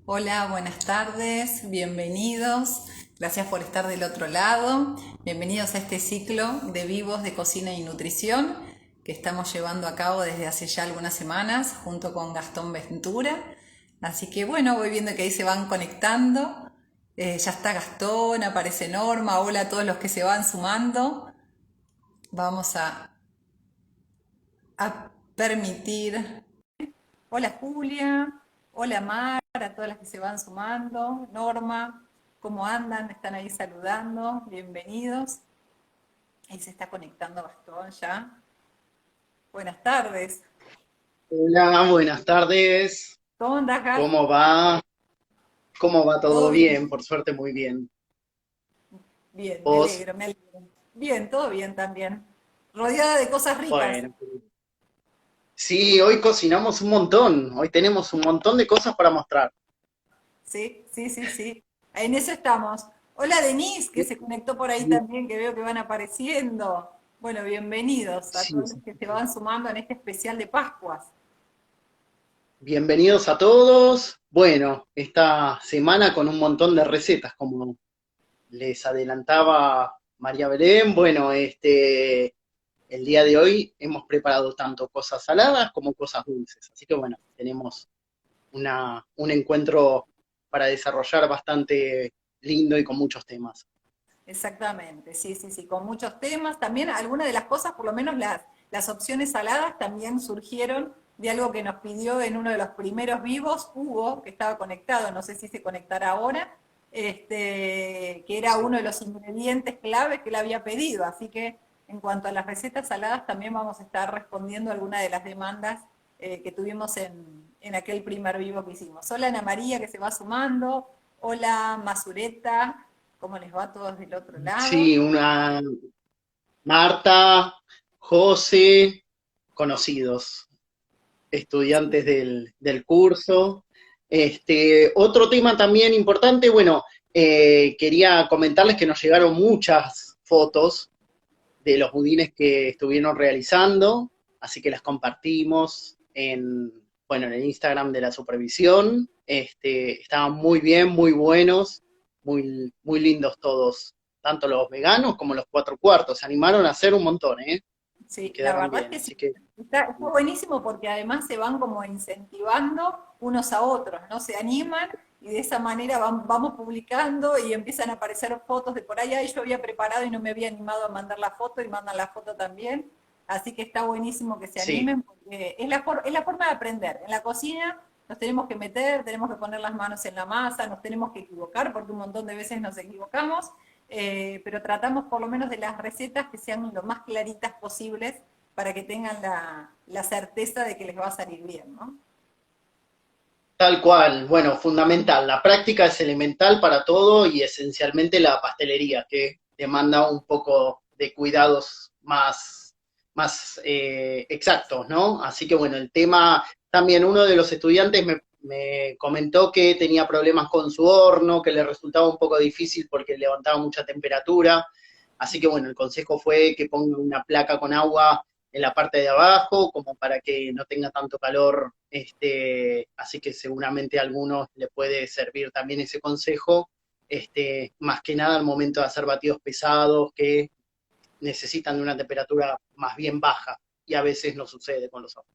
Hola, buenas tardes, bienvenidos. Gracias por estar del otro lado. Bienvenidos a este ciclo de vivos de cocina y nutrición que estamos llevando a cabo desde hace ya algunas semanas junto con Gastón Ventura. Así que bueno, voy viendo que ahí se van conectando. Ya está Gastón, aparece Norma. Hola a todos los que se van sumando. Vamos a permitir. Hola Julia, hola Mar, a todas las que se van sumando, Norma, ¿cómo andan? ¿Me están ahí saludando? Bienvenidos. Ahí se está conectando Gastón ya. Buenas tardes. Hola, buenas tardes. ¿Cómo andás, Gast? ¿Cómo va? ¿Cómo va todo ¿Todo bien? bien? Por suerte, muy bien. Bien, me ¿Vos? alegro, me alegro. Bien, todo bien también. Rodeada de cosas ricas. Bueno. Sí, hoy cocinamos un montón. Hoy tenemos un montón de cosas para mostrar. Sí, sí, sí, sí. En eso estamos. Hola Denise, que se conectó por ahí también, que veo que van apareciendo. Bueno, bienvenidos a Sí, todos sí, los que se sí. van sumando en este especial de Pascuas. Bienvenidos a todos. Bueno, esta semana con un montón de recetas, como les adelantaba María Belén. Bueno, el día de hoy hemos preparado tanto cosas saladas como cosas dulces. Así que bueno, tenemos un encuentro para desarrollar bastante lindo y con muchos temas. Exactamente, sí, sí, sí, con muchos temas. También algunas de las cosas, por lo menos las opciones saladas, también surgieron de algo que nos pidió en uno de los primeros vivos, Hugo, que estaba conectado, no sé si se conectará ahora, que era Sí. uno de los ingredientes claves que él había pedido. Así que en cuanto a las recetas saladas, también vamos a estar respondiendo algunas de las demandas que tuvimos en aquel primer vivo que hicimos. Hola Ana María, que se va sumando. Hola Mazureta. ¿Cómo les va a todos del otro lado? Sí, una Marta, José, conocidos, estudiantes del curso. Otro tema también importante, bueno, quería comentarles que nos llegaron muchas fotos de los budines que estuvieron realizando, así que las compartimos bueno, en el Instagram de la supervisión. Estaban muy bien, muy buenos, muy lindos todos, tanto los veganos como los cuatro cuartos. Se animaron a hacer un montón, ¿eh? Y Sí, la quedaron verdad es bien, que sí. así que Está buenísimo porque además se van como incentivando unos a otros, ¿no? Se animan y de esa manera vamos publicando y empiezan a aparecer fotos de por ahí. "Ay, yo había preparado y no me había animado a mandar la foto", y mandan la foto también. Así que está buenísimo que se sí, animen porque es la forma de aprender. En la cocina nos tenemos que meter, tenemos que poner las manos en la masa, nos tenemos que equivocar porque un montón de veces nos equivocamos, pero tratamos por lo menos de las recetas que sean lo más claritas posibles para que tengan la certeza de que les va a salir bien, ¿no? tal cual. Bueno, fundamental. La práctica es elemental para todo y esencialmente la pastelería, que demanda un poco de cuidados más exactos, ¿no? Así que bueno, el tema, también uno de los estudiantes me comentó que tenía problemas con su horno, que le resultaba un poco difícil porque levantaba mucha temperatura. Así que bueno, el consejo fue que ponga una placa con agua en la parte de abajo, como para que no tenga tanto calor, así que seguramente a algunos le puede servir también ese consejo, más que nada al momento de hacer batidos pesados que necesitan de una temperatura más bien baja, y a veces no sucede con los otros.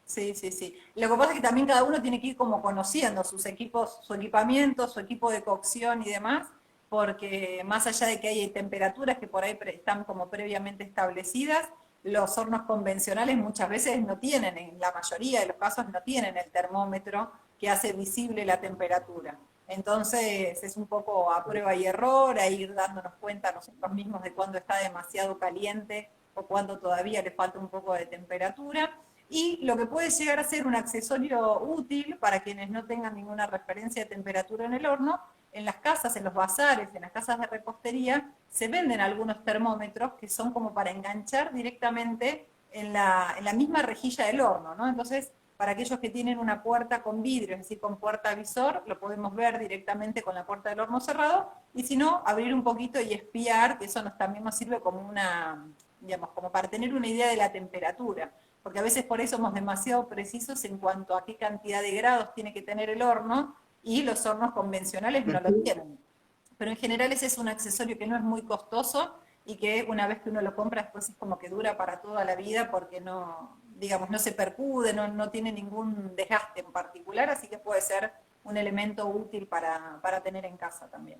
Sí, sí, sí. Lo que pasa es que también cada uno tiene que ir como conociendo sus equipos, su equipamiento, su equipo de cocción y demás, porque más allá de que hay temperaturas que por ahí están como previamente establecidas, los hornos convencionales muchas veces no tienen, en la mayoría de los casos no tienen el termómetro que hace visible la temperatura. Entonces es un poco a prueba y error, a ir dándonos cuenta nosotros mismos de cuándo está demasiado caliente o cuándo todavía le falta un poco de temperatura. Y lo que puede llegar a ser un accesorio útil para quienes no tengan ninguna referencia de temperatura en el horno, en las casas, en los bazares, en las casas de repostería, se venden algunos termómetros que son como para enganchar directamente en la misma rejilla del horno, ¿no? Entonces, para aquellos que tienen una puerta con vidrio, es decir, con puerta visor, lo podemos ver directamente con la puerta del horno cerrado, y si no, abrir un poquito y espiar, que eso también nos sirve como una, digamos, como para tener una idea de la temperatura, porque a veces por ahí somos demasiado precisos en cuanto a qué cantidad de grados tiene que tener el horno, y los hornos convencionales no lo tienen. Pero en general ese es un accesorio que no es muy costoso y que una vez que uno lo compra después es como que dura para toda la vida porque no, digamos, no se percude, no tiene ningún desgaste en particular, así que puede ser un elemento útil para tener en casa también.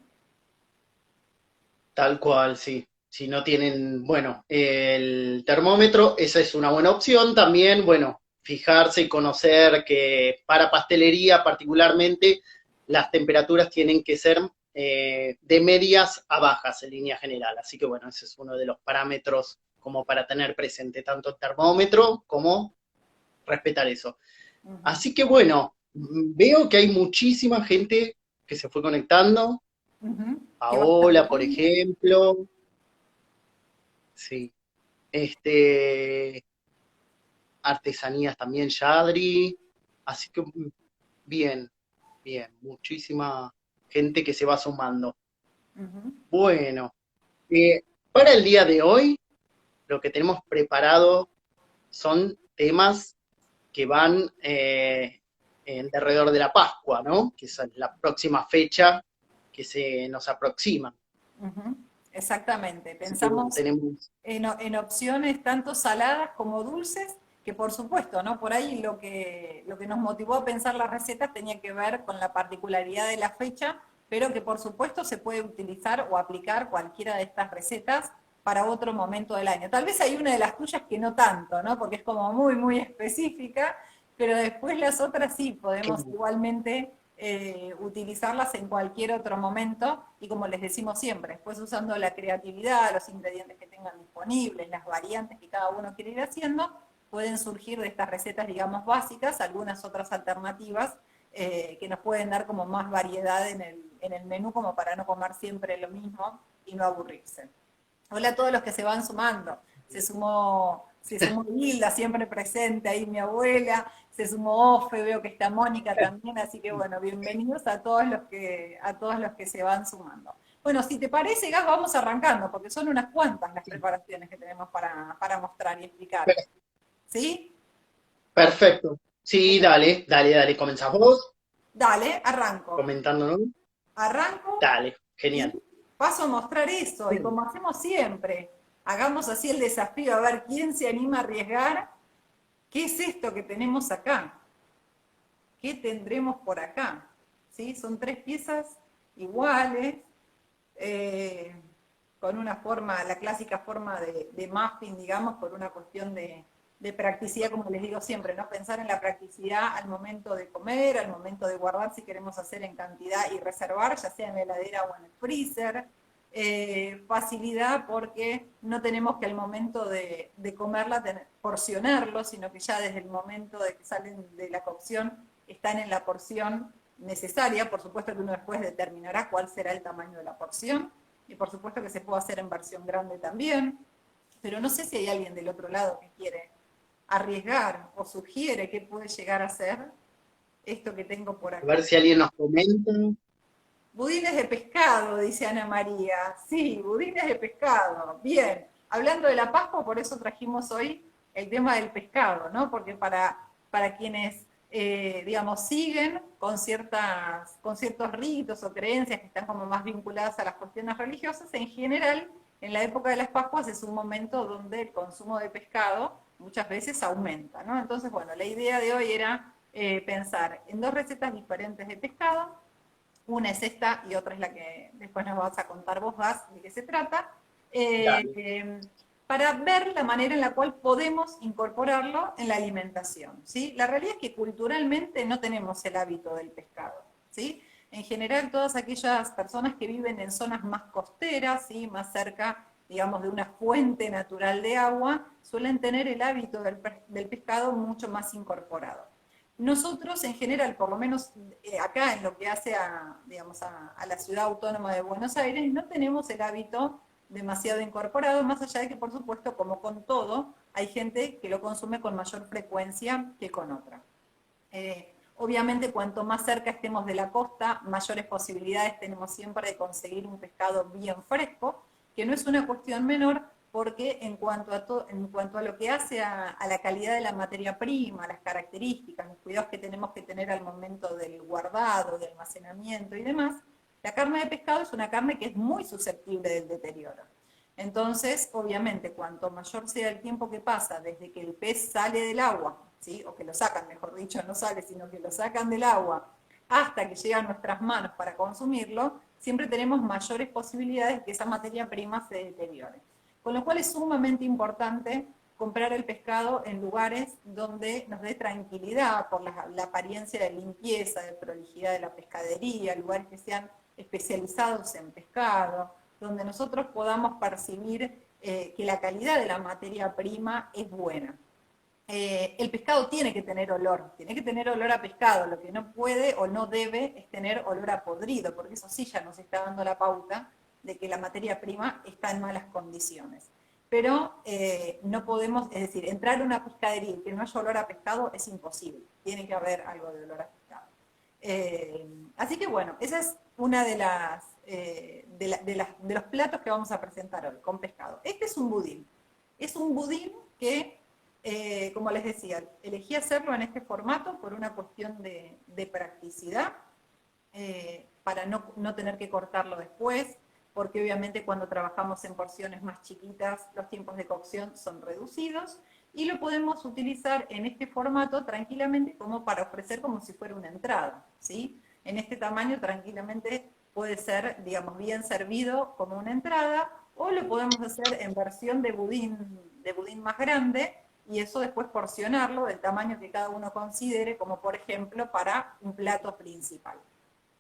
Tal cual, sí. Si no tienen, bueno, el termómetro, esa es una buena opción. También, bueno, fijarse y conocer que para pastelería particularmente las temperaturas tienen que ser de medias a bajas en línea general. Así que bueno, ese es uno de los parámetros como para tener presente tanto el termómetro como respetar eso. Ujú, Así que bueno, veo que hay muchísima gente que se fue conectando. ujú. Que va Paola, por saludando. ejemplo. Sí. Este, artesanías también, Yadri. Así que bien, bien. Muchísima gente que se va sumando. Ujú, Bueno, para el día de hoy, lo que tenemos preparado son temas que van alrededor de la Pascua, ¿no? Que es la próxima fecha que se nos aproxima. ujú. Exactamente. Así que bueno, Pensamos tenemos. en opciones tanto saladas como dulces, que por supuesto, ¿no? Por ahí lo que nos motivó a pensar las recetas tenía que ver con la particularidad de la fecha, pero que por supuesto se puede utilizar o aplicar cualquiera de estas recetas para otro momento del año. Tal vez hay una de las tuyas que no tanto, ¿no? Porque es como muy, muy específica, pero después las otras sí podemos igualmente utilizarlas en cualquier otro momento y como les decimos siempre, después usando la creatividad, los ingredientes que tengan disponibles, las variantes que cada uno quiere ir haciendo, pueden surgir de estas recetas, digamos, básicas, algunas otras alternativas que nos pueden dar como más variedad en el menú como para no comer siempre lo mismo y no aburrirse. Hola a todos los que se van sumando. Se sumó Hilda, siempre presente ahí mi abuela, se sumó Ofe, veo que está Mónica también, así que bueno, bienvenidos a todos los que se van sumando. Bueno, si te parece, Gas, vamos arrancando, porque son unas cuantas las preparaciones que tenemos para mostrar y explicar. ¿Sí? Perfecto. Sí, dale, dale, dale. ¿Comenzás vos? Dale, arranco. Comentándonos. Arranco Dale, y genial. paso a mostrar eso. Y como hacemos siempre, hagamos así el desafío a ver quién se anima a arriesgar. ¿Qué es esto que tenemos acá? ¿Qué tendremos por acá? ¿Sí? Son tres piezas iguales, eh, con una forma, la clásica forma de muffin, digamos, por una cuestión de practicidad, como les digo siempre, ¿no? Pensar en la practicidad al momento de comer, al momento de guardar si queremos hacer en cantidad y reservar, ya sea en la heladera o en el freezer. Facilidad porque no tenemos que al momento de comerla porcionarlo, sino que ya desde el momento de que salen de la cocción están en la porción necesaria. Por supuesto que uno después determinará cuál será el tamaño de la porción y por supuesto que se puede hacer en versión grande también, pero no sé si hay alguien del otro lado que quiere arriesgar o sugiere qué puede llegar a ser esto que tengo por A ver acá. si alguien nos comenta. Budines de pescado, dice Ana María. Sí, budines de pescado. Bien. Hablando de la Pascua, por eso trajimos hoy el tema del pescado, ¿no? Porque para quienes, digamos, siguen con ciertos ritos o creencias que están como más vinculadas a las cuestiones religiosas, en general, en la época de las Pascuas es un momento donde el consumo de pescado muchas veces aumenta, ¿no? Entonces, bueno, la idea de hoy era pensar en dos recetas diferentes de pescado. Una es esta y otra es la que después nos vas a contar vos, Gas, de qué se trata, eh, Dale. eh, para ver la manera en la cual podemos incorporarlo en la alimentación, ¿sí? La realidad es que culturalmente no tenemos el hábito del pescado, ¿sí? En general, todas aquellas personas que viven en zonas más costeras, ¿sí? Más cerca, digamos, de una fuente natural de agua, suelen tener el hábito del pescado mucho más incorporado. Nosotros en general, por lo menos acá en lo que hace digamos, a la ciudad autónoma de Buenos Aires, no tenemos el hábito demasiado incorporado, más allá de que, por supuesto, como con todo, hay gente que lo consume con mayor frecuencia que con otra. Obviamente, cuanto más cerca estemos de la costa, mayores posibilidades tenemos siempre de conseguir un pescado bien fresco, que no es una cuestión menor, porque en cuanto a lo que hace a la calidad de la materia prima, las características, los cuidados que tenemos que tener al momento del guardado, de almacenamiento y demás, la carne de pescado es una carne que es muy susceptible del deterioro. Entonces, obviamente, cuanto mayor sea el tiempo que pasa desde que el pez sale del agua, ¿sí? O que lo sacan, mejor dicho, no sale, sino que lo sacan del agua, hasta que llega a nuestras manos para consumirlo, siempre tenemos mayores posibilidades de que esa materia prima se deteriore. Con lo cual es sumamente importante comprar el pescado en lugares donde nos dé tranquilidad por la apariencia de limpieza, de prolijidad de la pescadería, lugares que sean especializados en pescado, donde nosotros podamos percibir que la calidad de la materia prima es buena. El pescado tiene que tener olor a pescado, lo que no puede o no debe es tener olor a podrido, porque eso sí ya nos está dando la pauta de que la materia prima está en malas condiciones. Pero no podemos, es decir, entrar a una pescadería y que no haya olor a pescado es imposible, tiene que haber algo de olor a pescado. Así que bueno, esa es una de los platos que vamos a presentar hoy, con pescado. Este es un budín que como les decía, elegí hacerlo en este formato por una cuestión de practicidad, para no tener que cortarlo después, porque obviamente cuando trabajamos en porciones más chiquitas, los tiempos de cocción son reducidos, y lo podemos utilizar en este formato tranquilamente como para ofrecer como si fuera una entrada, ¿sí? En este tamaño tranquilamente puede ser, digamos, bien servido como una entrada, o lo podemos hacer en versión de budín más grande, y eso después porcionarlo del tamaño que cada uno considere, como por ejemplo para un plato principal.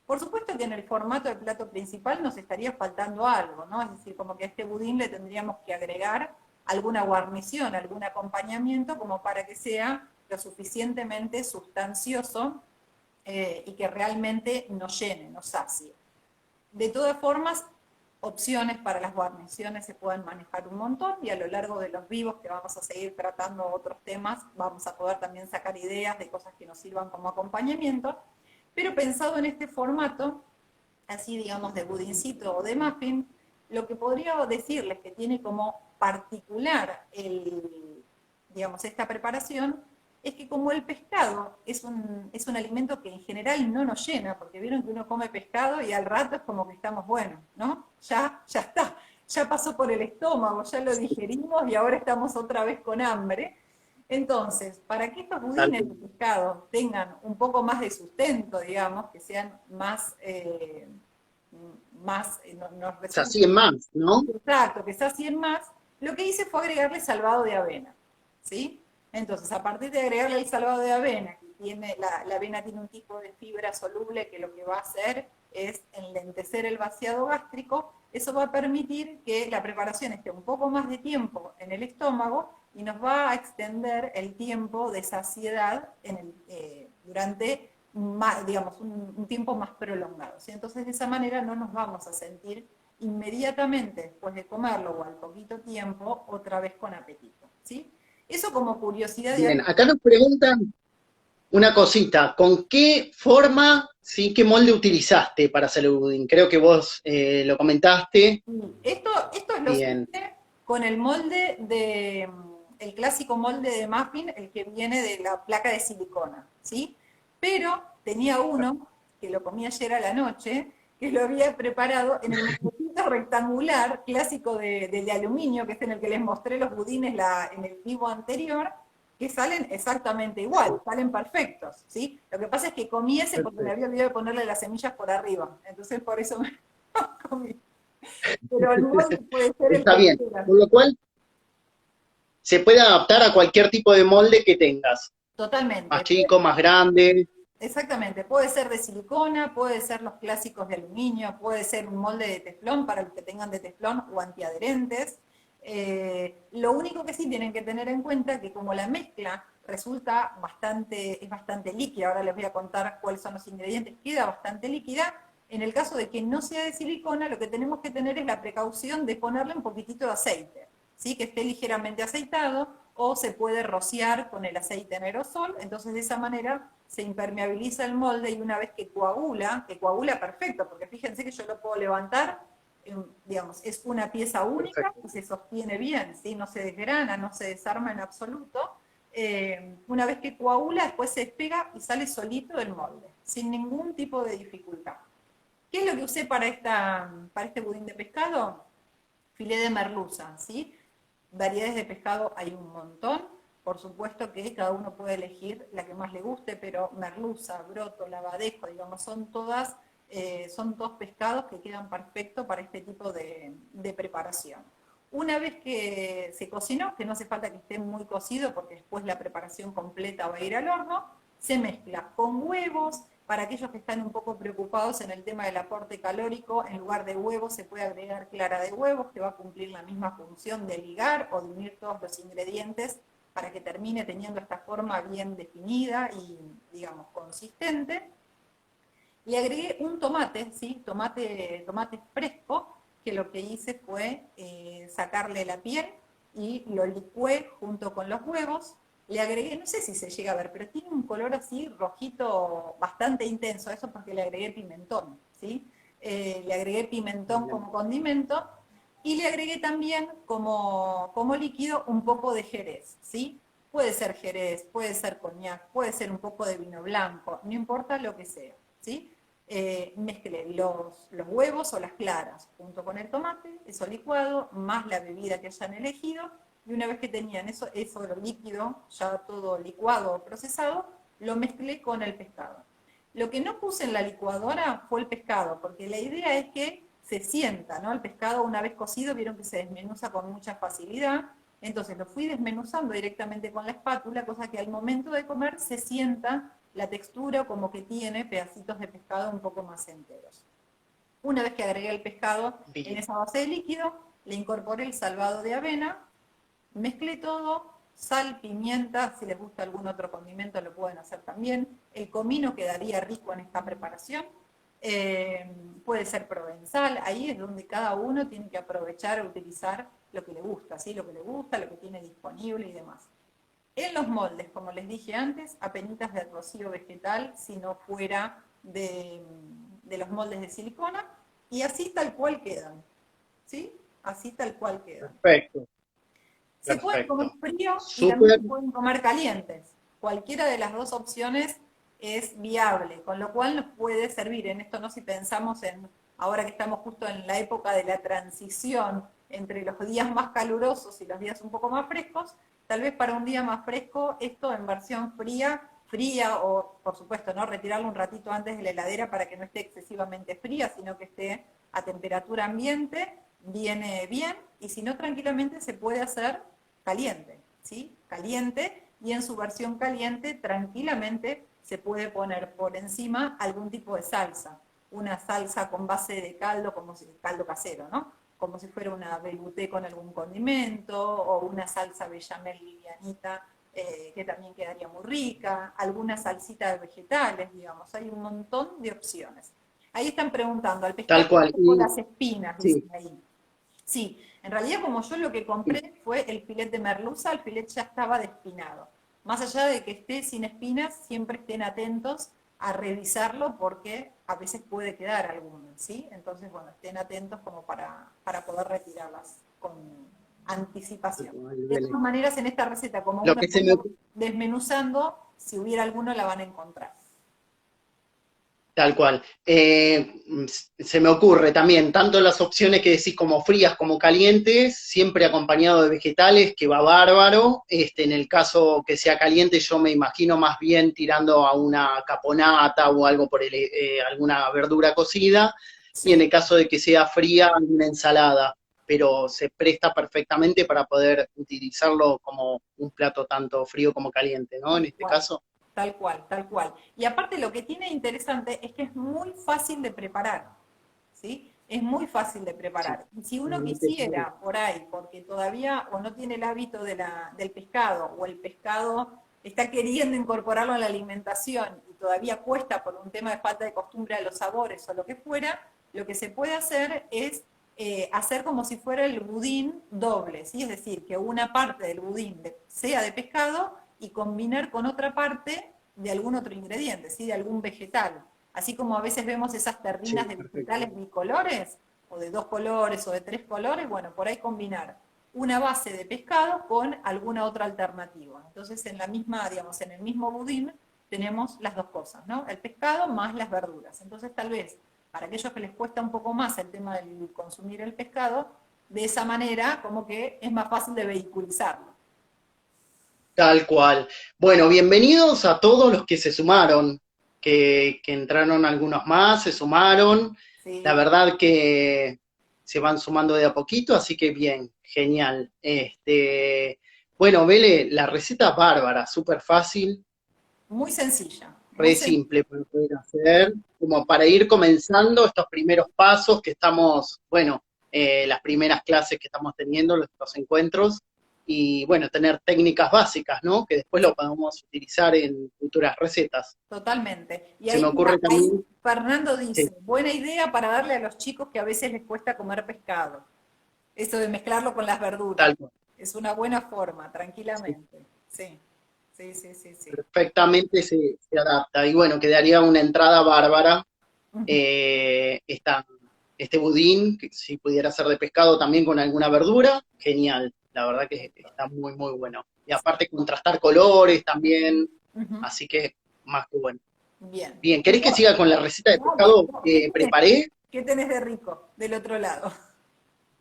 Por supuesto que en el formato del plato principal nos estaría faltando algo, ¿no? Es decir, como que a este budín le tendríamos que agregar alguna guarnición, algún acompañamiento, como para que sea lo suficientemente sustancioso y que realmente nos llene, nos sacie. De todas formas, opciones para las guarniciones se pueden manejar un montón, y a lo largo de los vivos que vamos a seguir tratando otros temas, vamos a poder también sacar ideas de cosas que nos sirvan como acompañamiento, pero pensado en este formato, así digamos de budincito o de muffin, lo que podría decirles que tiene como particular digamos, esta preparación es que como el pescado es un alimento que en general no nos llena, porque vieron que uno come pescado y al rato es como que estamos buenos, ¿no? Ya está, ya pasó por el estómago, ya lo digerimos y ahora estamos otra vez con hambre. Entonces, para que estos budines de pescado tengan un poco más de sustento, digamos, que sean más, nos Así resulten en más, ¿no? exacto, que sacien más, lo que hice fue agregarle salvado de avena, ¿sí? Entonces, a partir de agregarle el salvado de avena, que tiene, la avena tiene un tipo de fibra soluble que lo que va a hacer es enlentecer el vaciado gástrico, eso va a permitir que la preparación esté un poco más de tiempo en el estómago y nos va a extender el tiempo de saciedad durante más, digamos, un tiempo más prolongado, ¿sí? Entonces, de esa manera no nos vamos a sentir inmediatamente después de comerlo o al poquito tiempo, otra vez con apetito, ¿sí? Eso como curiosidad de Bien, algo. acá nos preguntan una cosita, ¿con qué forma, sí, qué molde utilizaste para hacer el budín? Creo que vos lo comentaste. Esto es lo Bien, simple con el molde el clásico molde de muffin, el que viene de la placa de silicona, ¿sí? Pero tenía uno, que lo comí ayer a la noche, que lo había preparado en el moldecito rectangular clásico de aluminio, que es en el que les mostré los budines en el vivo anterior, que salen exactamente igual, salen perfectos, ¿sí? Lo que pasa es que comí ese porque me perfecto. había olvidado de ponerle las semillas por arriba, entonces por eso me comí. Pero el molde puede ser el Está que bien, quieran. con lo cual se puede adaptar a cualquier tipo de molde que tengas, más Totalmente. chico, más grande. Exactamente. Puede ser de silicona, puede ser los clásicos de aluminio, puede ser un molde de teflón para los que tengan de teflón o antiadherentes. Lo único que sí tienen que tener en cuenta es que como la mezcla resulta es bastante líquida, ahora les voy a contar cuáles son los ingredientes, queda bastante líquida. En el caso de que no sea de silicona, lo que tenemos que tener es la precaución de ponerle un poquitito de aceite, ¿sí? Que esté ligeramente aceitado, o se puede rociar con el aceite en aerosol, entonces de esa manera se impermeabiliza el molde y una vez que coagula perfecto, porque fíjense que yo lo puedo levantar digamos, es una pieza única Perfecto. y se sostiene bien, ¿sí? No se desgrana, no se desarma en absoluto. Una vez que coagula, después se despega y sale solito del molde, sin ningún tipo de dificultad. ¿Qué es lo que usé para este budín de pescado? Filé de merluza, ¿sí? Variedades de pescado hay un montón. Por supuesto que cada uno puede elegir la que más le guste, pero merluza, broto, lavadejo, digamos, son todos pescados que quedan perfectos para este tipo de preparación. Una vez que se cocinó, que no hace falta que esté muy cocido porque después la preparación completa va a ir al horno, se mezcla con huevos. Para aquellos que están un poco preocupados en el tema del aporte calórico, en lugar de huevos se puede agregar clara de huevos, que va a cumplir la misma función de ligar o de unir todos los ingredientes para que termine teniendo esta forma bien definida y, digamos, consistente. Le agregué un tomate, ¿sí? Tomate fresco, que lo que hice fue sacarle la piel y lo licué junto con los huevos. Le agregué, no sé si se llega a ver, pero tiene un color así rojito bastante intenso, eso porque le agregué pimentón, ¿sí? Le agregué pimentón Bien. como condimento y le agregué también como líquido un poco de jerez, ¿sí? Puede ser jerez, puede ser coñac, puede ser un poco de vino blanco, no importa lo que sea, ¿sí? Mezclé los huevos o las claras junto con el tomate, eso licuado, más la bebida que hayan elegido, y una vez que tenían eso lo líquido, ya todo licuado o procesado, lo mezclé con el pescado. Lo que no puse en la licuadora fue el pescado, porque la idea es que se sienta, ¿no? El pescado una vez cocido, vieron que se desmenuza con mucha facilidad, entonces lo fui desmenuzando directamente con la espátula, cosa que al momento de comer se sienta la textura como que tiene pedacitos de pescado un poco más enteros. Una vez que agregué el pescado en Bien. esa base de líquido, le incorporé el salvado de avena, mezclé todo, sal, pimienta, si les gusta algún otro condimento lo pueden hacer también. El comino quedaría rico en esta preparación. Puede ser provenzal, ahí es donde cada uno tiene que aprovechar o utilizar lo que le gusta, ¿sí? Lo que le gusta, lo que tiene disponible y demás. En los moldes, como les dije antes, apenitas de rocío vegetal, si no fuera de los moldes de silicona, y así tal cual quedan, ¿sí? Así tal cual quedan. Perfecto, Se pueden comer perfecto. frío y también Súper. se pueden comer calientes. Cualquiera de las dos opciones es viable, con lo cual nos puede servir. En esto no si pensamos en, ahora que estamos justo en la época de la transición entre los días más calurosos y los días un poco más frescos, tal vez para un día más fresco, esto en versión fría o por supuesto, ¿no? Retirarlo un ratito antes de la heladera para que no esté excesivamente fría, sino que esté a temperatura ambiente, viene bien, y si no, tranquilamente se puede hacer caliente, ¿sí? Caliente, y en su versión caliente, tranquilamente se puede poner por encima algún tipo de salsa, una salsa con base de caldo, como si, caldo casero, ¿no? Como si fuera una velouté con algún condimento, o una salsa bechamel livianita, que también quedaría muy rica, alguna salsita de vegetales, digamos, hay un montón de opciones. Ahí están preguntando, al Tal pescado cual. con Y las espinas, dicen sí, ahí. Sí, en realidad como yo lo que sí, compré fue el filet de merluza, el filet ya estaba despinado. Más allá de que esté sin espinas, siempre estén atentos a revisarlo porque a veces puede quedar alguno, ¿sí? Entonces, bueno, estén atentos como para poder retirarlas con anticipación. De todas Belén. maneras, en esta receta, como Lo uno que está se me, desmenuzando, si hubiera alguno la van a encontrar. Tal cual. Se me ocurre también, tanto las opciones que decís como frías como calientes, siempre acompañado de vegetales, que va bárbaro. En el caso que sea caliente, yo me imagino más bien tirando a una caponata o algo por alguna verdura cocida, y en Sí, el caso de que sea fría, una ensalada, pero se presta perfectamente para poder utilizarlo como un plato tanto frío como caliente, ¿no? En tal este cual, caso. tal cual, tal cual. Y aparte lo que tiene interesante es que es muy fácil de preparar, ¿sí? Es muy fácil de Sí. preparar. Y si uno Realmente es muy- quisiera por ahí, porque todavía o no tiene el hábito del pescado, o el pescado está queriendo incorporarlo a la alimentación y todavía cuesta por un tema de falta de costumbre a los sabores o lo que fuera, lo que se puede hacer es hacer como si fuera el budín doble, ¿sí? Es decir, que una parte del budín sea de pescado y combinar con otra parte de algún otro ingrediente, ¿sí? De algún vegetal. Así como a veces vemos esas terrinas Sí, de perfecto. vegetales bicolores, o de 2 colores, o de 3 colores, bueno, por ahí combinar una base de pescado con alguna otra alternativa. Entonces, en la misma, digamos, en el mismo budín tenemos las dos cosas, ¿no? El pescado más las verduras. Entonces, tal vez, para aquellos que les cuesta un poco más el tema de consumir el pescado, de esa manera, como que es más fácil de vehiculizarlo. Tal cual. Bueno, bienvenidos a todos los que se sumaron, que entraron algunos más, se sumaron. La Sí, verdad que se van sumando de a poquito, así que bien, genial. Bueno, Vele, la receta es bárbara, súper fácil, muy sencilla, muy re sencilla. simple para poder hacer, como para ir comenzando estos primeros pasos que estamos, bueno, las primeras clases que estamos teniendo, los encuentros, y bueno, tener técnicas básicas, ¿no? Que después lo podemos utilizar en futuras recetas. Totalmente. Y Se me ahí, mira, ocurre ahí también, Fernando sí, dice, buena idea para darle a los chicos que a veces les cuesta comer pescado. Eso de mezclarlo con las verduras. tal cual, Es una buena forma, sí, tranquilamente. Sí, sí, sí, sí, sí. perfectamente se adapta. Y bueno, quedaría una entrada bárbara, Ujú. eh, esta, este budín, que si pudiera ser de pescado también con alguna verdura, genial. La verdad que está muy, muy bueno. Y aparte contrastar colores también, Ujú. así que más que bueno. Bien. Bien, Y ¿querés que siga con la receta de vamos, pescado que preparé? qué tenés de rico del otro lado?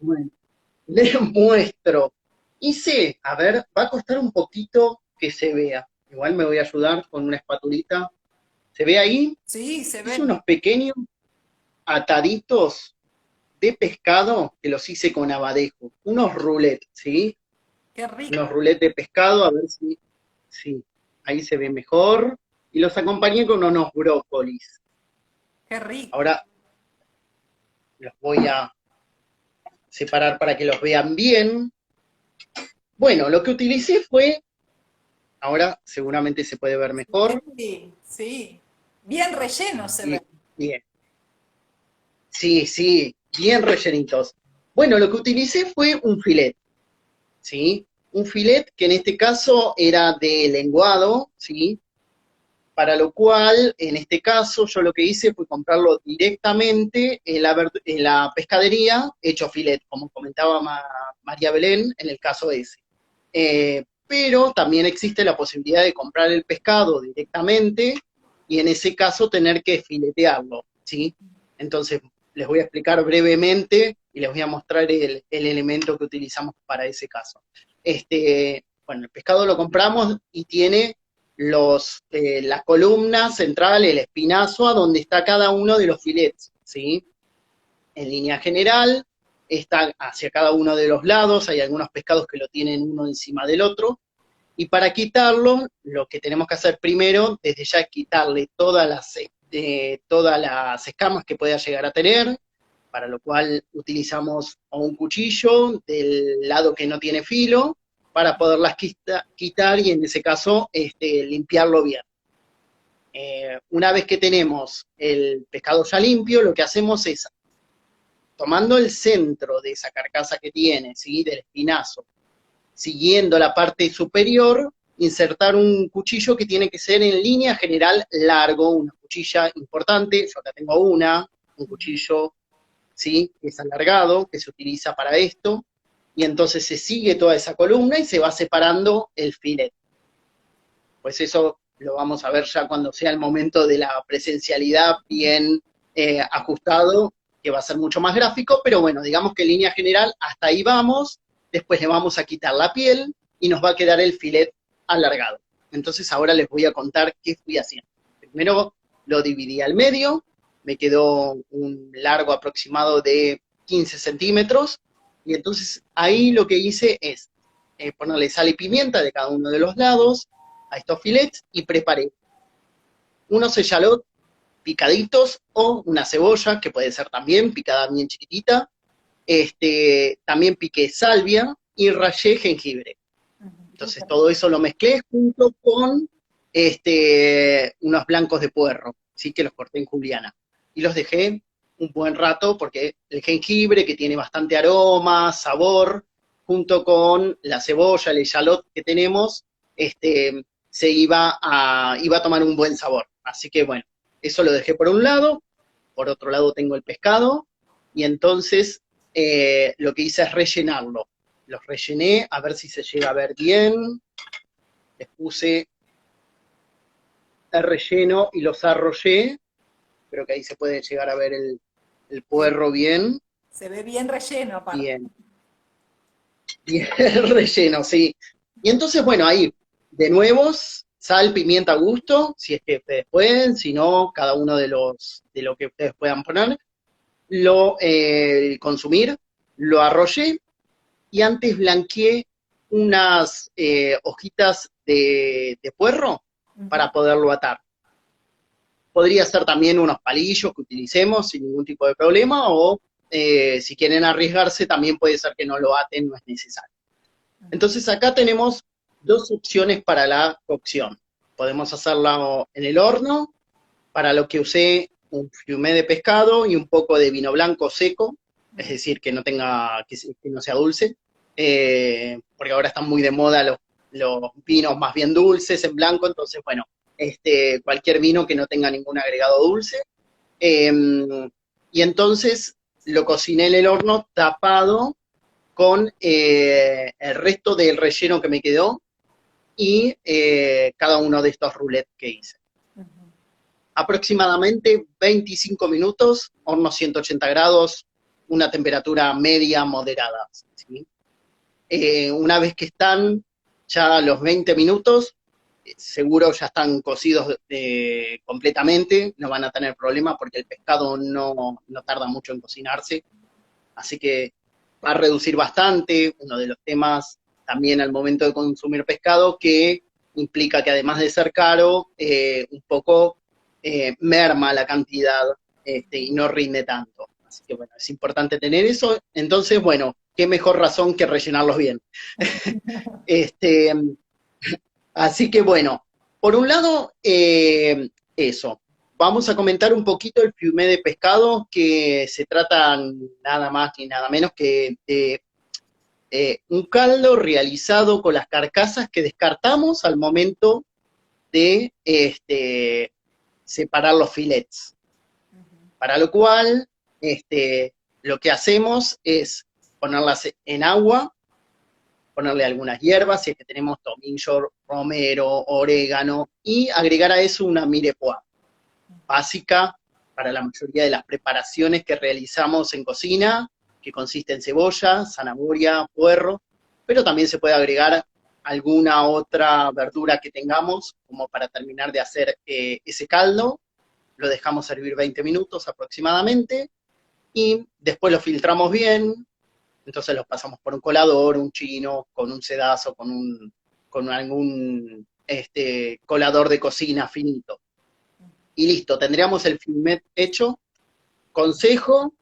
Bueno, les muestro. Hice, a ver, va a costar un poquito que se vea. Igual me voy a ayudar con una espatulita. ¿Se ve ahí? Sí, se Hice ve. unos pequeños ataditos de pescado que los hice con abadejo. Unos roulettes, ¿sí? Qué Unos rico, roulettes de pescado, a ver si ahí se ve mejor. Y los acompañé con unos brócolis. qué rico. Ahora los voy a separar para que los vean bien. Bueno, lo que utilicé fue, ahora seguramente se puede ver mejor. Sí, sí. Bien relleno se ve. Y, bien, sí, sí, bien rellenitos. Bueno, lo que utilicé fue un filet, ¿sí? Un filet que en este caso era de lenguado, ¿sí? Para lo cual, en este caso, yo lo que hice fue comprarlo directamente en la pescadería, hecho filet, como comentaba María Belén en el caso ese. Pero también existe la posibilidad de comprar el pescado directamente y en ese caso tener que filetearlo, ¿sí? Entonces, les voy a explicar brevemente y les voy a mostrar el elemento que utilizamos para ese caso. Bueno, el pescado lo compramos y tiene la columna central, el espinazo, a donde está cada uno de los filetes, ¿sí? En línea general, está hacia cada uno de los lados, hay algunos pescados que lo tienen uno encima del otro, y para quitarlo, lo que tenemos que hacer primero, desde ya es quitarle todas las escamas que pueda llegar a tener, para lo cual utilizamos un cuchillo del lado que no tiene filo, para poderlas quitar y en ese caso limpiarlo bien. Una vez que tenemos el pescado ya limpio, lo que hacemos es, tomando el centro de esa carcasa que tiene, ¿sí? Del espinazo, siguiendo la parte superior, insertar un cuchillo que tiene que ser en línea general largo, una cuchilla importante, yo acá tengo un cuchillo, ¿sí? Que es alargado, que se utiliza para esto, y entonces se sigue toda esa columna y se va separando el filet. Pues eso lo vamos a ver ya cuando sea el momento de la presencialidad bien ajustado, que va a ser mucho más gráfico, pero bueno, digamos que en línea general hasta ahí vamos, después le vamos a quitar la piel y nos va a quedar el filet alargado. Entonces ahora les voy a contar qué fui haciendo. Primero lo dividí al medio, me quedó un largo aproximado de 15 centímetros, y entonces ahí lo que hice es ponerle sal y pimienta de cada uno de los lados, a estos filets y preparé unos echalot picaditos o una cebolla, que puede ser también picada bien chiquitita. También piqué salvia y rallé jengibre. Entonces todo eso lo mezclé junto con unos blancos de puerro, ¿sí? Que los corté en juliana. Y los dejé un buen rato porque el jengibre, que tiene bastante aroma, sabor, junto con la cebolla, el echalot que tenemos, iba a tomar un buen sabor. Así que bueno, eso lo dejé por un lado. Por otro lado tengo el pescado y entonces lo que hice es rellenarlo. Los rellené, a ver si se llega a ver bien. Les puse el relleno y los arrollé. Creo que ahí se puede llegar a ver el puerro bien. Se ve bien relleno, aparte. Bien. Bien relleno, sí. Y entonces, bueno, ahí, de nuevo, sal, pimienta a gusto, si es que ustedes pueden, si no, cada uno de lo que ustedes puedan poner. Lo consumir, lo arrollé y antes blanqueé unas hojitas de puerro para poderlo atar. Podría ser también unos palillos que utilicemos sin ningún tipo de problema, o si quieren arriesgarse, también puede ser que no lo aten, no es necesario. Entonces acá tenemos dos opciones para la cocción. Podemos hacerla en el horno, para lo que usé un fumé de pescado y un poco de vino blanco seco, es decir, que no tenga, que no sea dulce, porque ahora están muy de moda los vinos más bien dulces en blanco, entonces, bueno, cualquier vino que no tenga ningún agregado dulce. Y entonces lo cociné en el horno tapado con el resto del relleno que me quedó y cada uno de estos roulettes que hice. Aproximadamente 25 minutos, horno 180 grados, una temperatura media moderada. ¿Sí? Una vez que están ya los 20 minutos, seguro ya están cocidos completamente, no van a tener problema porque el pescado no tarda mucho en cocinarse, así que va a reducir bastante. Uno de los temas también al momento de consumir pescado, que implica que además de ser caro, un poco merma la cantidad y no rinde tanto. Así que bueno, es importante tener eso. Entonces, bueno, qué mejor razón que rellenarlos bien. Así que bueno, por un lado, eso. Vamos a comentar un poquito el fumé de pescado, que se trata nada más ni nada menos que de un caldo realizado con las carcasas que descartamos al momento de separar los filets. Para lo cual, lo que hacemos es ponerlas en agua, ponerle algunas hierbas, si es que tenemos tomillo, romero, orégano, y agregar a eso una mirepoix, básica para la mayoría de las preparaciones que realizamos en cocina, que consiste en cebolla, zanahoria, puerro, pero también se puede agregar alguna otra verdura que tengamos, como para terminar de hacer ese caldo. Lo dejamos hervir 20 minutos aproximadamente, y después lo filtramos bien. Entonces los pasamos por un colador, un chino, con un sedazo, con algún colador de cocina finito. Y listo, tendríamos el fumet hecho. Consejo,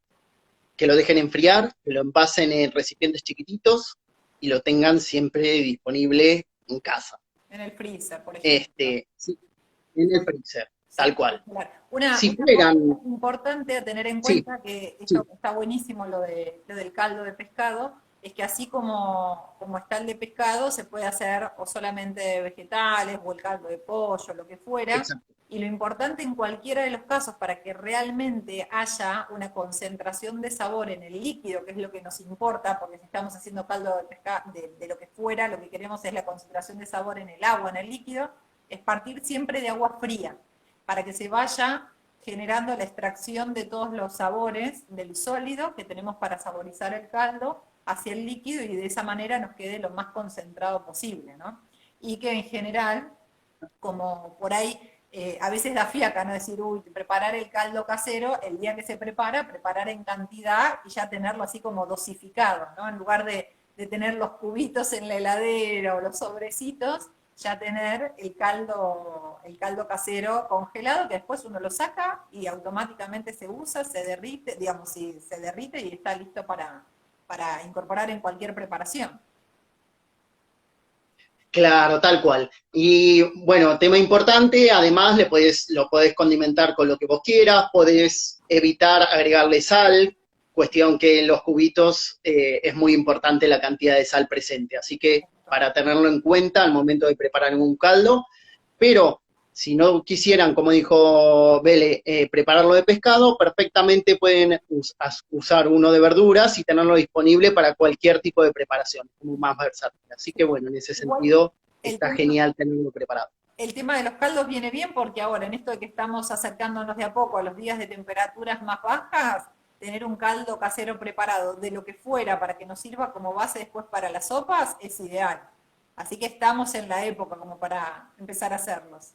que lo dejen enfriar, que lo envasen en recipientes chiquititos y lo tengan siempre disponible en casa. En el freezer, por ejemplo. Sí, en el freezer, sí, tal cual. Una si cosa importante a tener en cuenta, sí, que esto está buenísimo, lo del caldo de pescado, es que así como está el de pescado, se puede hacer o solamente de vegetales, o el caldo de pollo, lo que fuera. Exacto. Y lo importante en cualquiera de los casos, para que realmente haya una concentración de sabor en el líquido, que es lo que nos importa, porque si estamos haciendo caldo de pescado, de lo que fuera, lo que queremos es la concentración de sabor en el agua, en el líquido, es partir siempre de agua fría, para que se vaya generando la extracción de todos los sabores del sólido que tenemos para saborizar el caldo hacia el líquido, y de esa manera nos quede lo más concentrado posible, ¿no? Y que en general, como por ahí a veces da fiaca, ¿no? Decir, uy, preparar el caldo casero, el día que se prepara, preparar en cantidad y ya tenerlo así como dosificado, ¿no? En lugar de tener los cubitos en la heladera o los sobrecitos, ya tener el caldo casero congelado, que después uno lo saca y automáticamente se usa, se derrite, digamos, se derrite y está listo para incorporar en cualquier preparación. Claro, tal cual. Y bueno, tema importante, además lo podés condimentar con lo que vos quieras, podés evitar agregarle sal, cuestión que en los cubitos es muy importante la cantidad de sal presente, así que para tenerlo en cuenta al momento de preparar un caldo. Pero Si no quisieran, como dijo Bele, prepararlo de pescado, perfectamente pueden usar uno de verduras y tenerlo disponible para cualquier tipo de preparación, como más versátil. Así que bueno, en ese Igual sentido el está tema, genial tenerlo preparado. el tema de los caldos viene bien porque ahora, en esto de que estamos acercándonos de a poco a los días de temperaturas más bajas, tener un caldo casero preparado de lo que fuera para que nos sirva como base después para las sopas es ideal. Así que estamos en la época como para empezar a hacerlos.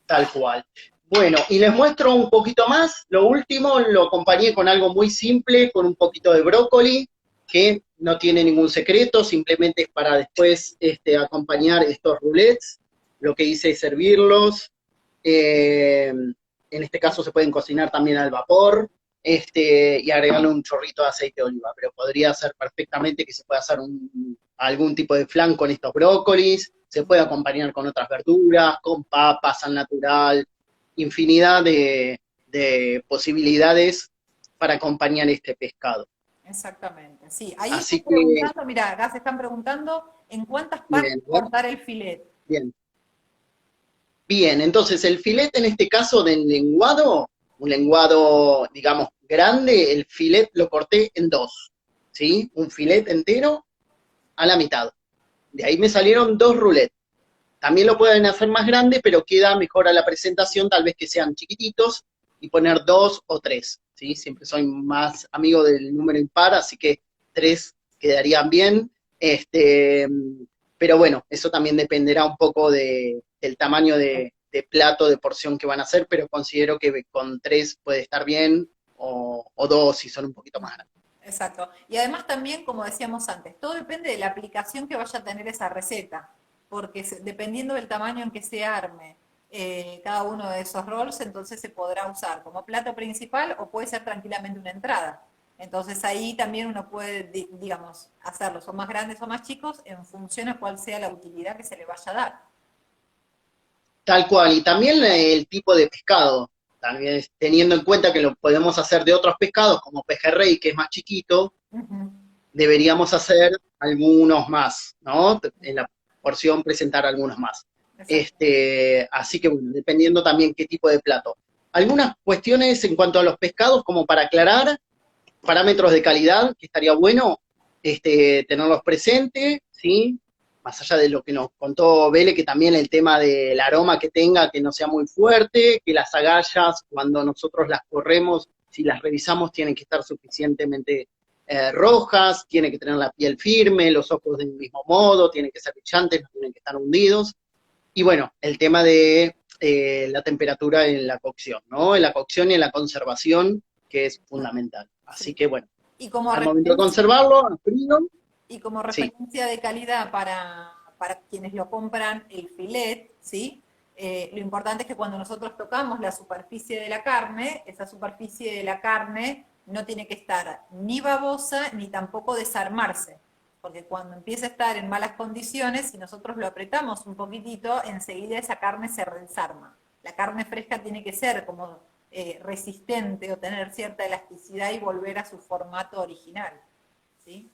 Tal cual. Bueno, y les muestro un poquito más. Lo último lo acompañé con algo muy simple, con un poquito de brócoli, que no tiene ningún secreto, simplemente es para después acompañar estos rulets. Lo que hice es servirlos. En este caso se pueden cocinar también al vapor, y agregarle un chorrito de aceite de oliva, pero podría ser perfectamente que se pueda hacer algún tipo de flan con estos brócolis, se puede acompañar con otras verduras, con papas al natural, infinidad de posibilidades para acompañar este pescado. Exactamente, sí. Ahí están Así que, preguntando, mira, acá se están preguntando en cuántas partes bien, cortar el filet. bien. Bien, entonces el filete en este caso del lenguado, un lenguado, digamos, grande, el filet lo corté en dos, ¿sí? Un filet entero a la mitad. De ahí me salieron dos roulettes. También lo pueden hacer más grande, pero queda mejor a la presentación, tal vez que sean chiquititos, y poner dos o tres, ¿sí? Siempre soy más amigo del número impar, así que tres quedarían bien. Pero bueno, eso también dependerá un poco del tamaño de plato, de porción que van a hacer, pero considero que con tres puede estar bien, o dos si son un poquito más grandes. Exacto. Y además también, como decíamos antes, todo depende de la aplicación que vaya a tener esa receta, porque dependiendo del tamaño en que se arme cada uno de esos rolls, entonces se podrá usar como plato principal o puede ser tranquilamente una entrada. Entonces ahí también uno puede, digamos, hacerlos o más grandes o más chicos en función a cuál sea la utilidad que se le vaya a dar. Tal cual, y también el tipo de pescado, también teniendo en cuenta que lo podemos hacer de otros pescados, como pejerrey, que es más chiquito, Ujú. deberíamos hacer algunos más, ¿no? En la porción presentar algunos más. Exacto. Así que bueno, dependiendo también qué tipo de plato. Algunas cuestiones en cuanto a los pescados, como para aclarar, parámetros de calidad, que estaría bueno tenerlos presentes, ¿sí? Más allá de lo que nos contó Vele, que también el tema del aroma que tenga, que no sea muy fuerte, que las agallas, cuando nosotros las corremos, si las revisamos, tienen que estar suficientemente rojas, tiene que tener la piel firme, los ojos del mismo modo, tienen que ser brillantes, no tienen que estar hundidos. Y bueno, el tema de la temperatura en la cocción, ¿no? En la cocción y en la conservación, que es fundamental. Así Sí. que bueno, Y como al momento de referencia, conservarlo, a frío, y como sí, referencia de calidad para quienes lo compran el filet, ¿sí? Lo importante es que cuando nosotros tocamos la superficie de la carne, esa superficie de la carne no tiene que estar ni babosa ni tampoco desarmarse, porque cuando empieza a estar en malas condiciones, si nosotros lo apretamos un poquitito, enseguida esa carne se desarma. La carne fresca tiene que ser como resistente o tener cierta elasticidad y volver a su formato original, ¿sí?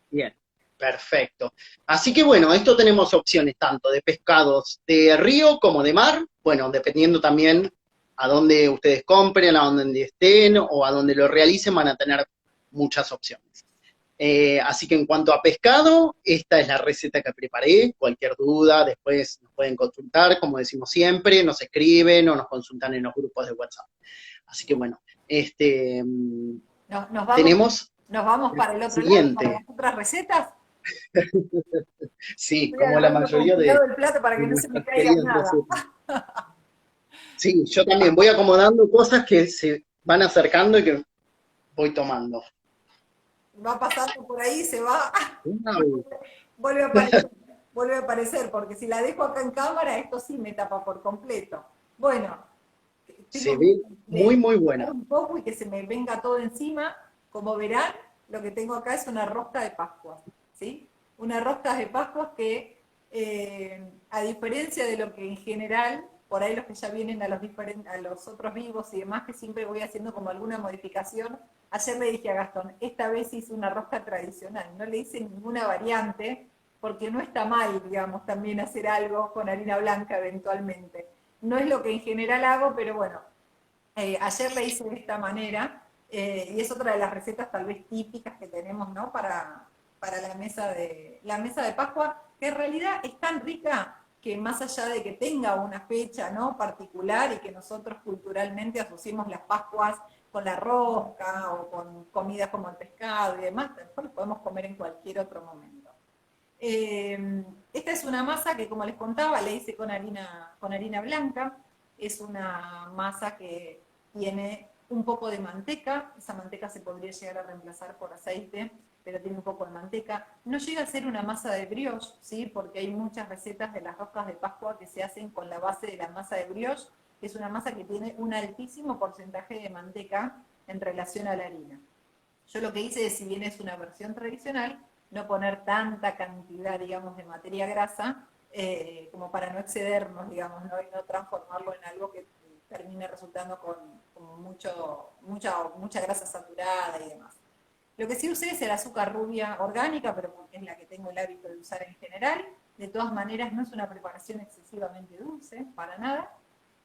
bien, perfecto. Así que bueno, esto tenemos opciones tanto de pescados de río como de mar, bueno, dependiendo también a dónde ustedes compren, a dónde estén o a dónde lo realicen, van a tener muchas opciones. Así que en cuanto a pescado, esta es la receta que preparé. Cualquier duda, después nos pueden consultar, como decimos siempre, nos escriben o nos consultan en los grupos de WhatsApp. Así que bueno, Nos tenemos nos vamos el para el otro lado, para siguiente. las otras recetas. Sí, Estoy como la agarrando con mayoría cuidado el plato para de que no se me nuestras caiga queridas nada. recetas. Sí, yo también voy acomodando cosas que se van acercando y que voy tomando. Va pasando por ahí, se va y Wow. vuelve a aparecer. Vuelve a aparecer, porque si la dejo acá en cámara, esto sí me tapa por completo. Bueno, tengo Se ve miedo muy, de muy tocar buena. un poco y que se me venga todo encima. Como verán, lo que tengo acá es una rosca de Pascua, ¿sí? Una rosca de Pascua que, a diferencia de lo que en general, por ahí los que ya vienen a a los otros vivos y demás, que siempre voy haciendo como alguna modificación, ayer le dije a Gastón, esta vez hice una rosca tradicional, no le hice ninguna variante, porque no está mal, digamos, también hacer algo con harina blanca eventualmente. No es lo que en general hago, pero bueno, ayer le hice de esta manera, y es otra de las recetas tal vez típicas que tenemos, ¿no? Para la mesa de Pascua, que en realidad es tan rica que más allá de que tenga una fecha, ¿no? particular y que nosotros culturalmente asociemos las Pascuas con la rosca o con comidas como el pescado y demás, después lo podemos comer en cualquier otro momento. Esta es una masa que, como les contaba, le hice con harina blanca. Es una masa que tiene un poco de manteca. Esa manteca se podría llegar a reemplazar por aceite, pero tiene un poco de manteca. No llega a ser una masa de brioche, ¿sí? Porque hay muchas recetas de las roscas de Pascua que se hacen con la base de la masa de brioche, que es una masa que tiene un altísimo porcentaje de manteca en relación a la harina. Yo lo que hice es, si bien es una versión tradicional, no poner tanta cantidad, digamos, de materia grasa, como para no excedernos, digamos, ¿no? Y no transformarlo en algo que termine resultando con mucha grasa saturada y demás. Lo que sí usé es el azúcar rubia orgánica, pero porque es la que tengo el hábito de usar en general. De todas maneras, no es una preparación excesivamente dulce, para nada.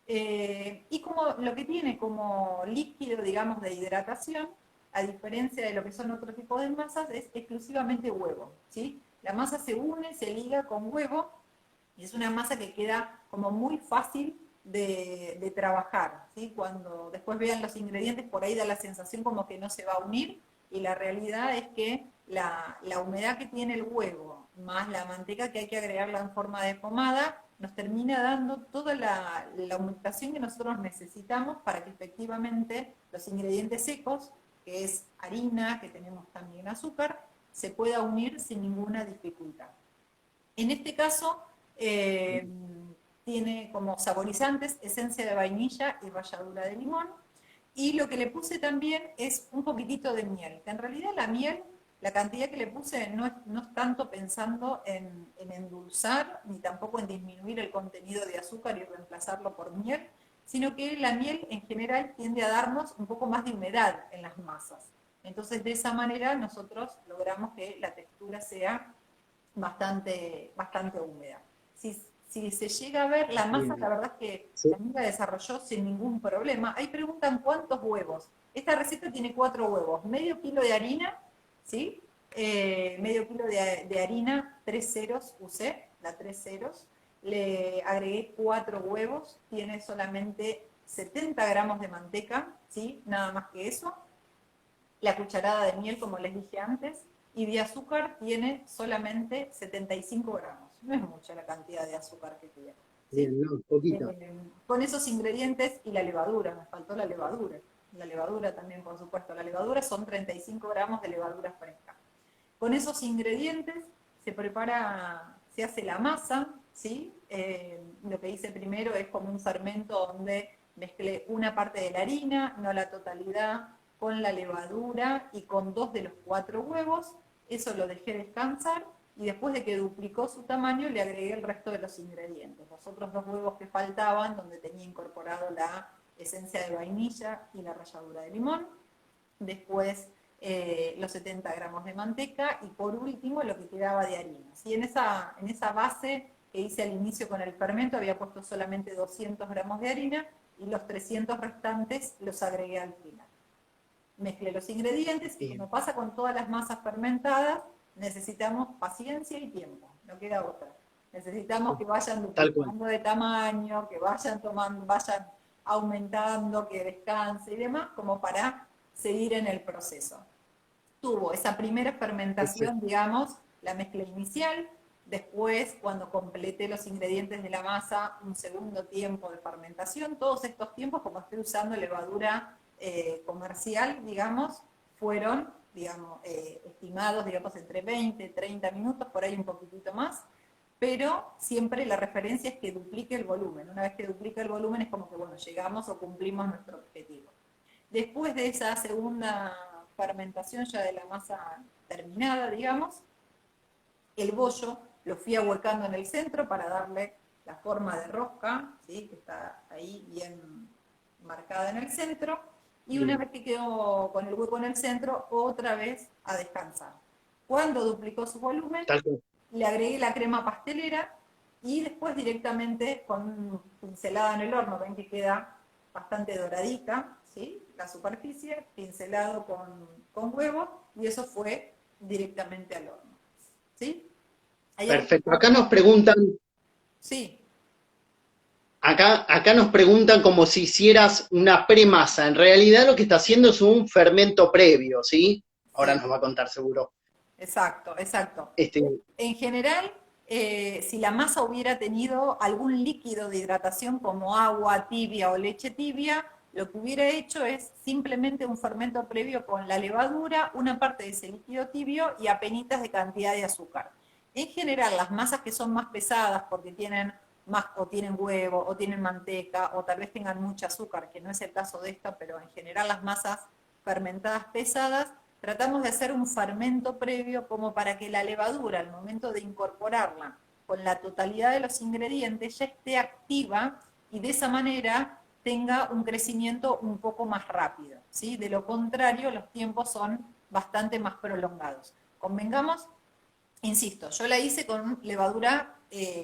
Y como lo que tiene como líquido, digamos, de hidratación, a diferencia de lo que son otros tipos de masas, es exclusivamente huevo, ¿sí? La masa se une, se liga con huevo, y es una masa que queda como muy fácil de trabajar, ¿sí? Cuando después vean los ingredientes, por ahí da la sensación como que no se va a unir, y la realidad es que la humedad que tiene el huevo, más la manteca que hay que agregarla en forma de pomada, nos termina dando toda la humectación que nosotros necesitamos para que efectivamente los ingredientes secos, que es harina, que tenemos también azúcar, se pueda unir sin ninguna dificultad. En este caso, tiene como saborizantes esencia de vainilla y ralladura de limón. Y lo que le puse también es un poquitito de miel, que en realidad la miel, la cantidad que le puse no es tanto pensando en endulzar, ni tampoco en disminuir el contenido de azúcar y reemplazarlo por miel, sino que la miel en general tiende a darnos un poco más de humedad en las masas. Entonces de esa manera nosotros logramos que la textura sea bastante húmeda. Si se llega a ver, la masa, la verdad es que Sí. también la desarrolló sin ningún problema. Ahí preguntan cuántos huevos. Esta receta tiene 4 huevos, medio kilo de harina, ¿sí? Medio kilo de harina, 3 ceros usé, la 3 ceros. Le agregué 4 huevos, tiene solamente 70 gramos de manteca, ¿sí? Nada más que eso. La cucharada de miel, como les dije antes, y de azúcar tiene solamente 75 gramos. No es mucha la cantidad de azúcar que tiene, ¿sí? Bien, no, poquito. Con esos ingredientes y la levadura, me faltó la levadura. La levadura también, por supuesto. La levadura son 35 gramos de levadura fresca. Con esos ingredientes se prepara, se hace la masa, ¿sí? Lo que hice primero es como un fermento donde mezclé una parte de la harina, no la totalidad, con la levadura y con 2 de los 4 huevos. Eso lo dejé descansar y después de que duplicó su tamaño le agregué el resto de los ingredientes. Los otros 2 huevos que faltaban, donde tenía incorporado la esencia de vainilla y la ralladura de limón. Después los 70 gramos de manteca y por último lo que quedaba de harina. ¿Sí? En esa base que hice al inicio con el fermento había puesto solamente 200 gramos de harina y los 300 restantes los agregué al final. Mezclé los ingredientes y como pasa con todas las masas fermentadas, necesitamos paciencia y tiempo, no queda otra. Necesitamos que vayan duplicando de tamaño, que vayan tomando, vayan aumentando, que descanse y demás, como para seguir en el proceso. Tuvo esa primera fermentación, digamos, la mezcla inicial, después cuando completé los ingredientes de la masa, un segundo tiempo de fermentación. Todos estos tiempos, como estoy usando levadura comercial, digamos, fueron, digamos, estimados, digamos, entre 20 y 30 minutos, por ahí un poquitito más, pero siempre la referencia es que duplique el volumen. Una vez que duplica el volumen es como que, bueno, llegamos o cumplimos nuestro objetivo. Después de esa segunda fermentación ya de la masa terminada, digamos, el bollo lo fui ahuecando en el centro para darle la forma de rosca, ¿sí? Que está ahí bien marcada en el centro, y una vez que quedó con el hueco en el centro, otra vez a descansar. Cuando duplicó su volumen, le agregué la crema pastelera y después directamente con pincelada en el horno, ven que queda bastante doradita, ¿sí? La superficie, pincelado con huevo, y eso fue directamente al horno, ¿sí? ¿Hay Perfecto. alguna otra? Sí, Sí, acá nos preguntan como si hicieras una premasa. En realidad lo que está haciendo es un fermento previo, ¿sí? Ahora sí, nos va a contar seguro. exacto, exacto. Este, En general, si la masa hubiera tenido algún líquido de hidratación como agua tibia o leche tibia, lo que hubiera hecho es simplemente un fermento previo con la levadura, una parte de ese líquido tibio y apenitas de cantidad de azúcar. En general, las masas que son más pesadas porque tienen más o tienen huevo o tienen manteca o tal vez tengan mucho azúcar, que no es el caso de esta, pero en general las masas fermentadas pesadas, tratamos de hacer un fermento previo como para que la levadura, al momento de incorporarla con la totalidad de los ingredientes, ya esté activa y de esa manera tenga un crecimiento un poco más rápido, ¿sí? De lo contrario, los tiempos son bastante más prolongados. Convengamos, insisto, yo la hice con levadura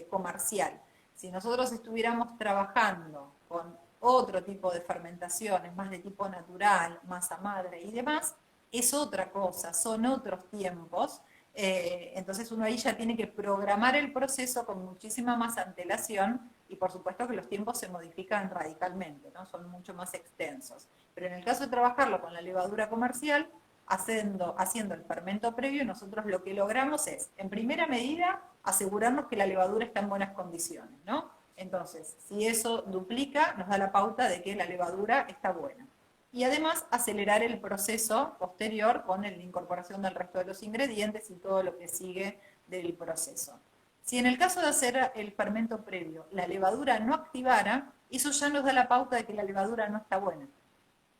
comercial. Si nosotros estuviéramos trabajando con otro tipo de fermentaciones, más de tipo natural, masa madre y demás, es otra cosa, son otros tiempos. Entonces uno ahí ya tiene que programar el proceso con muchísima más antelación y por supuesto que los tiempos se modifican radicalmente, ¿no? Son mucho más extensos. Pero en el caso de trabajarlo con la levadura comercial, haciendo el fermento previo, nosotros lo que logramos es, en primera medida, asegurarnos que la levadura está en buenas condiciones, ¿no? Entonces, si eso duplica, nos da la pauta de que la levadura está buena. Y además, acelerar el proceso posterior con la incorporación del resto de los ingredientes y todo lo que sigue del proceso. Si en el caso de hacer el fermento previo, la levadura no activara, eso ya nos da la pauta de que la levadura no está buena.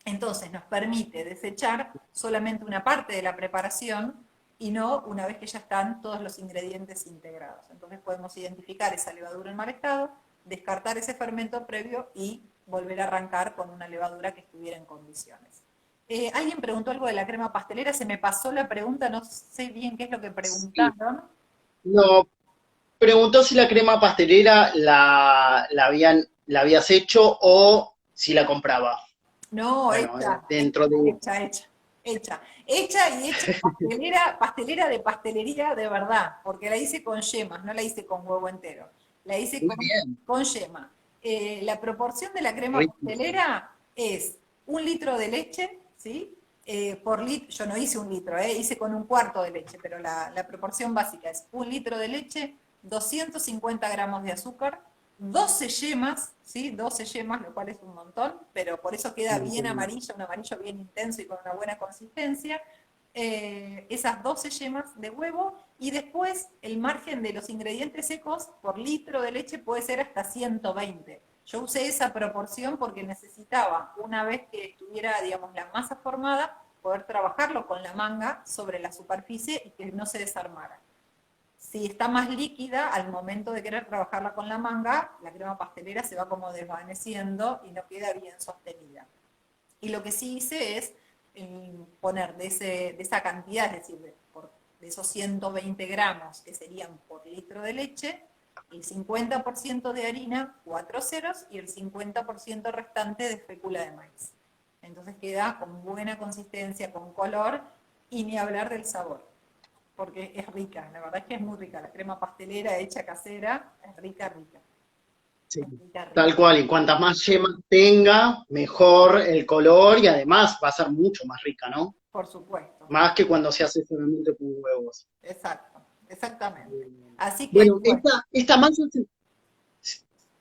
Entonces nos permite desechar solamente una parte de la preparación y no una vez que ya están todos los ingredientes integrados. Entonces podemos identificar esa levadura en mal estado, descartar ese fermento previo y volver a arrancar con una levadura que estuviera en condiciones. Alguien preguntó algo de la crema pastelera, se me pasó la pregunta, no sé bien qué es lo que sí. preguntaron. No, preguntó si la crema pastelera la habías hecho o si la compraba. No, Bueno, hecha, hecha, dentro de... hecha, hecha, hecha. Hecha y hecha pastelera, pastelera de pastelería de verdad, porque la hice con yemas, no la hice con huevo entero. La hice Muy bien, con yema. La proporción de la crema riquísimo. pastelera es 1 litro de leche, ¿sí? Por litro, yo no hice 1 litro, hice con 1/4 de leche, pero la proporción básica es 1 litro de leche, 250 gramos de azúcar, 12 yemas, ¿sí? 12 yemas, lo cual es un montón, pero por eso queda bien amarilla, un amarillo bien intenso y con una buena consistencia. Esas 12 yemas de huevo y después el margen de los ingredientes secos por litro de leche puede ser hasta 120. Yo usé esa proporción porque necesitaba, una vez que estuviera, digamos, la masa formada, poder trabajarlo con la manga sobre la superficie y que no se desarmara. Si está más líquida, al momento de querer trabajarla con la manga, la crema pastelera se va como desvaneciendo y no queda bien sostenida. Y lo que sí hice es poner de esa cantidad, es decir, de esos 120 gramos que serían por litro de leche, el 50% de harina, 4 ceros, y el 50% restante de fécula de maíz. Entonces queda con buena consistencia, con color, y ni hablar del sabor porque es rica, la verdad es que es muy rica. La crema pastelera hecha casera es rica, rica. Sí, Es rica, rica. tal cual. Y cuantas más yemas tenga, mejor el color y además va a ser mucho más rica, ¿no? Por supuesto. Más que cuando se hace solamente con huevos. Exacto, exactamente. Así que, Bueno, bueno, esta masa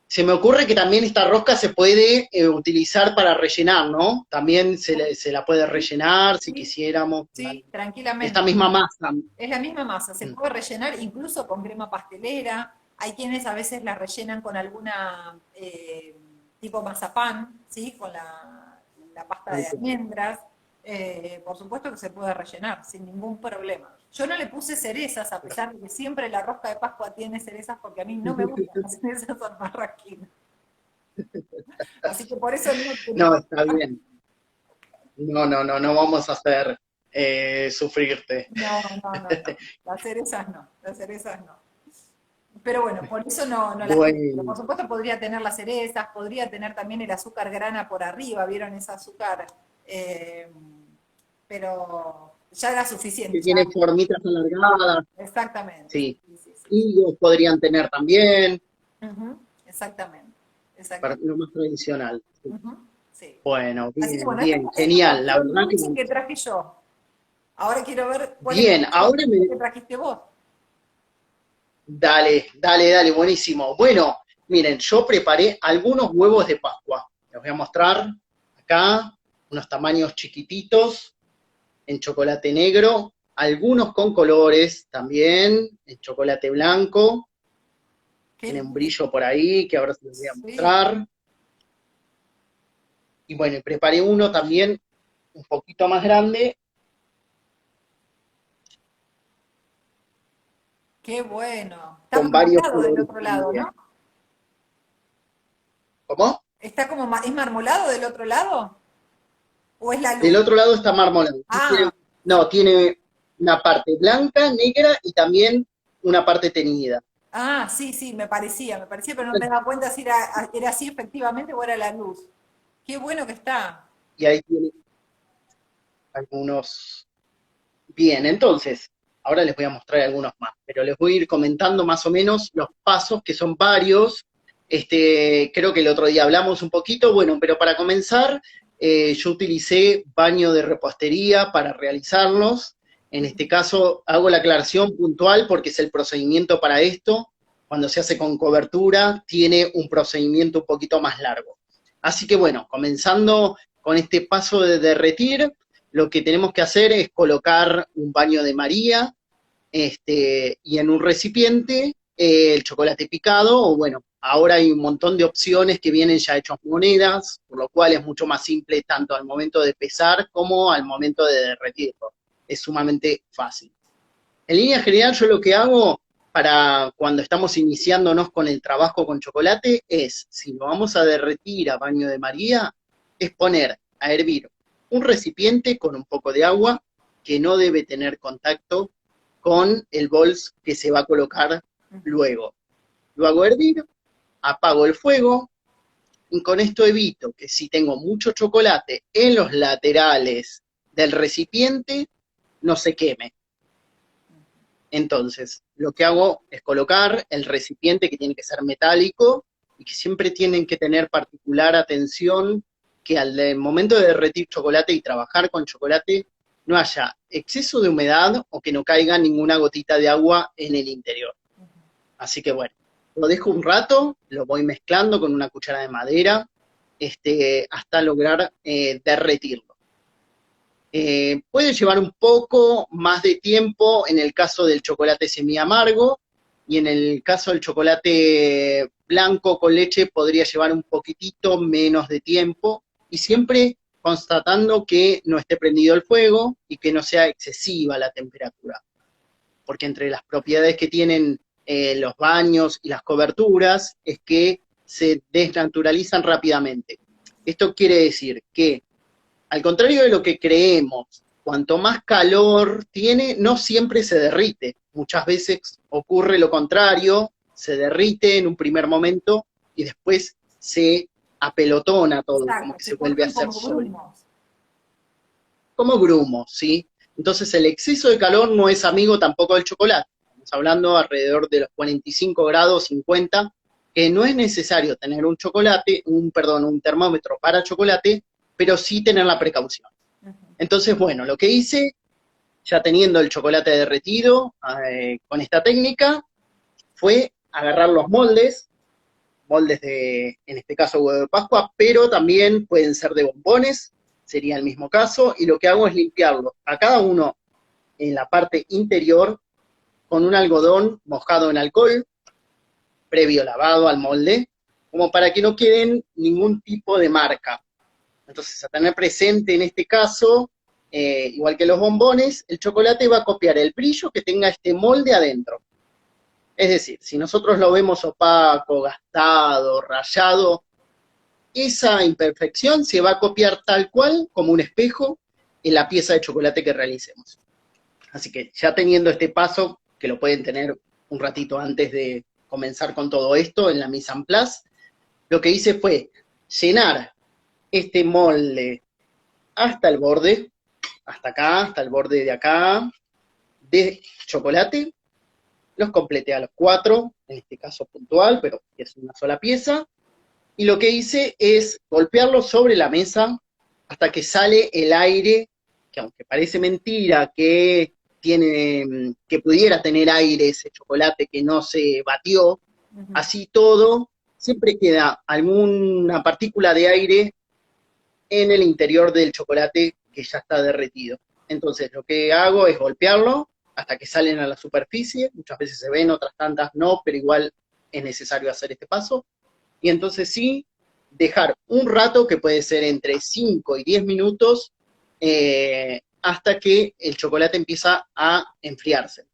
se me ocurre que también esta rosca se puede utilizar para rellenar, ¿no? También se la puede sí, rellenar si sí, quisiéramos. sí, Esta tranquilamente. misma masa. Es la misma masa, se Mm, puede rellenar incluso con crema pastelera. Hay quienes a veces la rellenan con alguna tipo mazapán, ¿sí? Con la pasta tal de cual. almendras. Por supuesto que se puede rellenar sin ningún problema. Yo no le puse cerezas, a pesar de que siempre la rosca de Pascua tiene cerezas, porque a mí no me gustan las cerezas son marraquinas. Así que por eso no No, utilizo. está bien. No, no, no, no vamos a hacer sufrirte. No, no, no, no. Las cerezas no. Pero bueno, por eso no las tengo. Por Bueno, supuesto podría tener las cerezas, podría tener también el azúcar grana por arriba, ¿vieron ese azúcar? Eh, pero ya era que suficiente, tiene formitas alargadas, exactamente. sí. Sí, sí, sí. Higos podrían tener también, Ujú, exactamente, para exactamente. lo más tradicional. Sí. Ujú, sí. Bueno, Así que bien, bueno, este bien, fue el genial. La control verdad que dulce que traje yo. Ahora quiero ver cuál es el bien, control ahora dulce me, que trajiste vos. dale, dale, dale, buenísimo. Bueno, miren, yo preparé algunos huevos de Pascua. Les voy a mostrar acá, unos tamaños chiquititos, en chocolate negro, algunos con colores también, en chocolate blanco. Qué Tiene un lindo. brillo por ahí que ahora se los voy a Sí, mostrar. Y bueno, y preparé uno también un poquito más grande, qué bueno. Está con varios marmolado del colores otro lado, también. ¿no? ¿Cómo? Está como, ¿es marmolado del otro lado? ¿O es la Del luz? otro lado está marmolado. Ah, No, tiene una parte blanca, negra y también una parte teñida. ah, sí, sí, me parecía, pero no me daba cuenta si era así efectivamente o era la luz. Qué bueno que está. Y ahí tiene algunos. Bien, entonces, ahora les voy a mostrar algunos más, pero les voy a ir comentando más o menos los pasos, que son varios. Creo que el otro día hablamos un poquito, bueno, pero para comenzar, yo utilicé baño de repostería para realizarlos. En este caso, hago la aclaración puntual porque es el procedimiento para esto. Cuando se hace con cobertura, tiene un procedimiento un poquito más largo. Así que bueno, comenzando con este paso de derretir, lo que tenemos que hacer es colocar un baño de María y en un recipiente el chocolate picado, o bueno, ahora hay un montón de opciones que vienen ya hechos monedas, por lo cual es mucho más simple tanto al momento de pesar como al momento de derretirlo. Es sumamente fácil. En línea general, yo lo que hago para cuando estamos iniciándonos con el trabajo con chocolate es, si lo vamos a derretir a baño de María, es poner a hervir un recipiente con un poco de agua que no debe tener contacto con el bols que se va a colocar luego. Lo hago hervir, apago el fuego y con esto evito que si tengo mucho chocolate en los laterales del recipiente, no se queme. Entonces, lo que hago es colocar el recipiente que tiene que ser metálico y que siempre tienen que tener particular atención que al momento de derretir chocolate y trabajar con chocolate no haya exceso de humedad o que no caiga ninguna gotita de agua en el interior. Así que bueno, lo dejo un rato, lo voy mezclando con una cuchara de madera hasta lograr derretirlo. Puede llevar un poco más de tiempo en el caso del chocolate semi-amargo y en el caso del chocolate blanco con leche podría llevar un poquitito menos de tiempo y siempre constatando que no esté prendido el fuego y que no sea excesiva la temperatura, porque entre las propiedades que tienen los baños y las coberturas es que se desnaturalizan rápidamente. Esto quiere decir que al contrario de lo que creemos, cuanto más calor tiene, no siempre se derrite. Muchas veces ocurre lo contrario, se derrite en un primer momento y después se apelotona todo, como Exacto, que se se vuelve a forman hacer como sólido. grumos. Como grumos, ¿sí? Entonces el exceso de calor no es amigo tampoco del chocolate. Estamos hablando alrededor de los 45 grados 50, que no es necesario tener un chocolate, un termómetro para chocolate, pero sí tener la precaución. Entonces, bueno, lo que hice, ya teniendo el chocolate derretido con esta técnica, fue agarrar los moldes de, en este caso, huevo de Pascua, pero también pueden ser de bombones, sería el mismo caso, y lo que hago es limpiarlo a cada uno en la parte interior con un algodón mojado en alcohol, previo lavado al molde, como para que no queden ningún tipo de marca. Entonces, a tener presente en este caso, igual que los bombones, el chocolate va a copiar el brillo que tenga este molde adentro. Es decir, si nosotros lo vemos opaco, gastado, rayado, esa imperfección se va a copiar tal cual como un espejo en la pieza de chocolate que realicemos. Así que ya teniendo este paso, que lo pueden tener un ratito antes de comenzar con todo esto en la mise en place, lo que hice fue llenar este molde hasta el borde, hasta acá, hasta el borde de acá, de chocolate. Los completé a los 4, en este caso puntual, pero es una sola pieza. Y lo que hice es golpearlo sobre la mesa hasta que sale el aire, que aunque parece mentira que pudiera tener aire ese chocolate que no se batió, así todo, siempre queda alguna partícula de aire en el interior del chocolate que ya está derretido. Entonces lo que hago es golpearlo hasta que salen a la superficie, muchas veces se ven, otras tantas no, pero igual es necesario hacer este paso. Y entonces sí, dejar un rato, que puede ser entre 5 y 10 minutos, hasta que el chocolate empieza a enfriarse.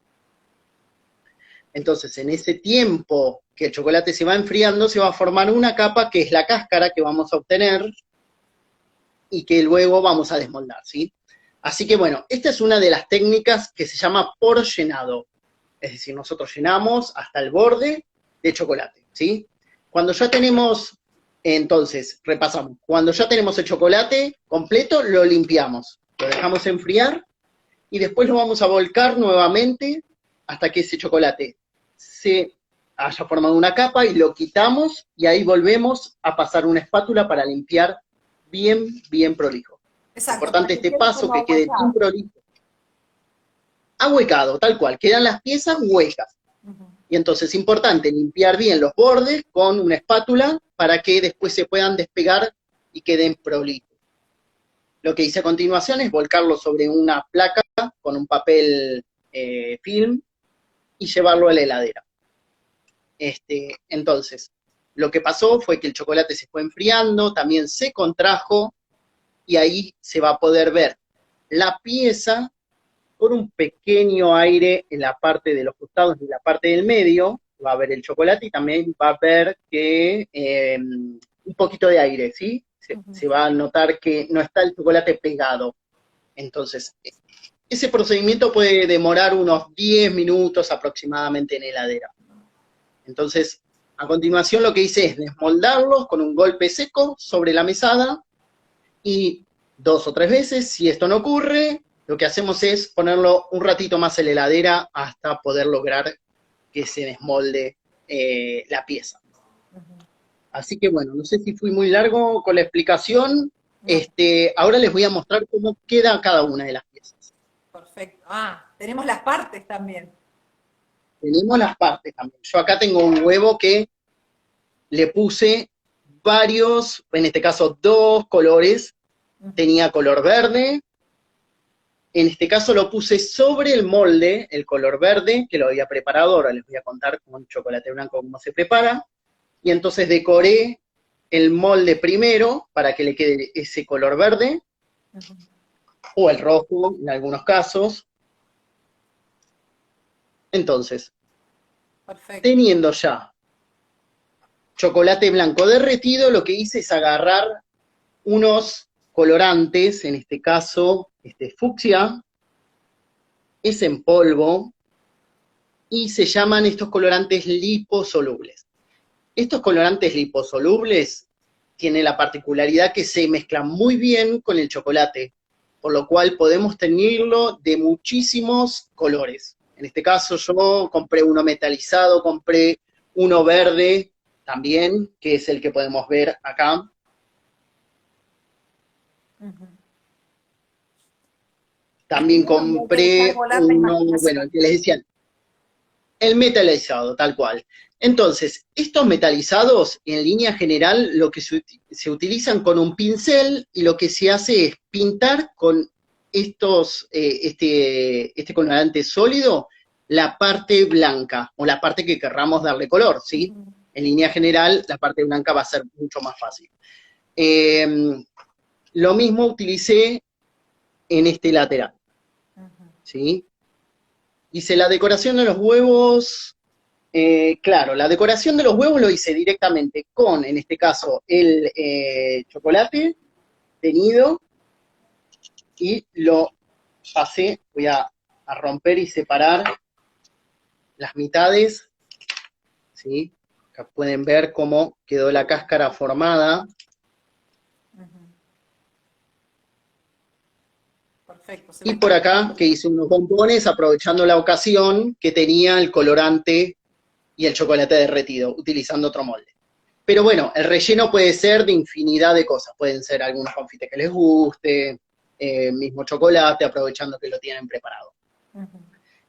Entonces, en ese tiempo que el chocolate se va enfriando, se va a formar una capa que es la cáscara que vamos a obtener y que luego vamos a desmoldar, ¿sí? Así que bueno, esta es una de las técnicas que se llama por llenado. Es decir, nosotros llenamos hasta el borde de chocolate, ¿sí? Cuando ya tenemos, entonces, repasamos, cuando ya tenemos el chocolate completo, lo limpiamos, lo dejamos enfriar y después lo vamos a volcar nuevamente hasta que ese chocolate se haya formado una capa y lo quitamos y ahí volvemos a pasar una espátula para limpiar bien, bien prolijo. Exacto, Importante este paso, que quede ahuecado. bien prolijo. Ahuecado, tal cual, quedan las piezas huecas. Y entonces es importante limpiar bien los bordes con una espátula para que después se puedan despegar y queden prolijos. Lo que hice a continuación es volcarlo sobre una placa con un papel film y llevarlo a la heladera. Entonces, lo que pasó fue que el chocolate se fue enfriando, también se contrajo, y ahí se va a poder ver la pieza con un pequeño aire en la parte de los costados y la parte del medio, va a ver el chocolate y también va a ver que un poquito de aire, ¿sí? Se va a notar que no está el chocolate pegado. Entonces, ese procedimiento puede demorar unos 10 minutos aproximadamente en heladera. Entonces, a continuación lo que hice es desmoldarlos con un golpe seco sobre la mesada y 2 o 3 veces. Si esto no ocurre, lo que hacemos es ponerlo un ratito más en la heladera hasta poder lograr que se desmolde la pieza. Así que bueno, no sé si fui muy largo con la explicación. Ahora les voy a mostrar cómo queda cada una de las piezas. Perfecto. Tenemos las partes también. Tenemos las partes también. Yo acá tengo un huevo que le puse varios, en este caso 2 colores. Tenía color verde. En este caso lo puse sobre el molde, el color verde, que lo había preparado. Ahora les voy a contar con chocolate blanco cómo se prepara. Y entonces decoré el molde primero para que le quede ese color verde, o el rojo en algunos casos. Entonces, perfecto. Teniendo ya chocolate blanco derretido, lo que hice es agarrar unos colorantes, en este caso, fucsia, es en polvo, y se llaman estos colorantes liposolubles. Estos colorantes liposolubles tienen la particularidad que se mezclan muy bien con el chocolate, por lo cual podemos teñirlo de muchísimos colores. En este caso yo compré uno metalizado, compré uno verde también, que es el que podemos ver acá. También compré uno, bueno, el que les decía, el metalizado, tal cual. Entonces, estos metalizados, en línea general, lo que se utilizan con un pincel y lo que se hace es pintar con estos, este colorante sólido, la parte blanca, o la parte que querramos darle color, ¿sí? En línea general, la parte blanca va a ser mucho más fácil. Lo mismo utilicé en este lateral, ¿sí? Hice la decoración de los huevos. Claro, la decoración de los huevos lo hice directamente con, en este caso, el chocolate teñido, y lo pasé, voy a romper y separar las mitades, ¿sí? Acá pueden ver cómo quedó la cáscara formada. Perfecto. Y por acá, que hice unos bombones aprovechando la ocasión que tenía el colorante y el chocolate derretido, utilizando otro molde. Pero bueno, el relleno puede ser de infinidad de cosas. Pueden ser algunos confites que les guste, mismo chocolate, aprovechando que lo tienen preparado.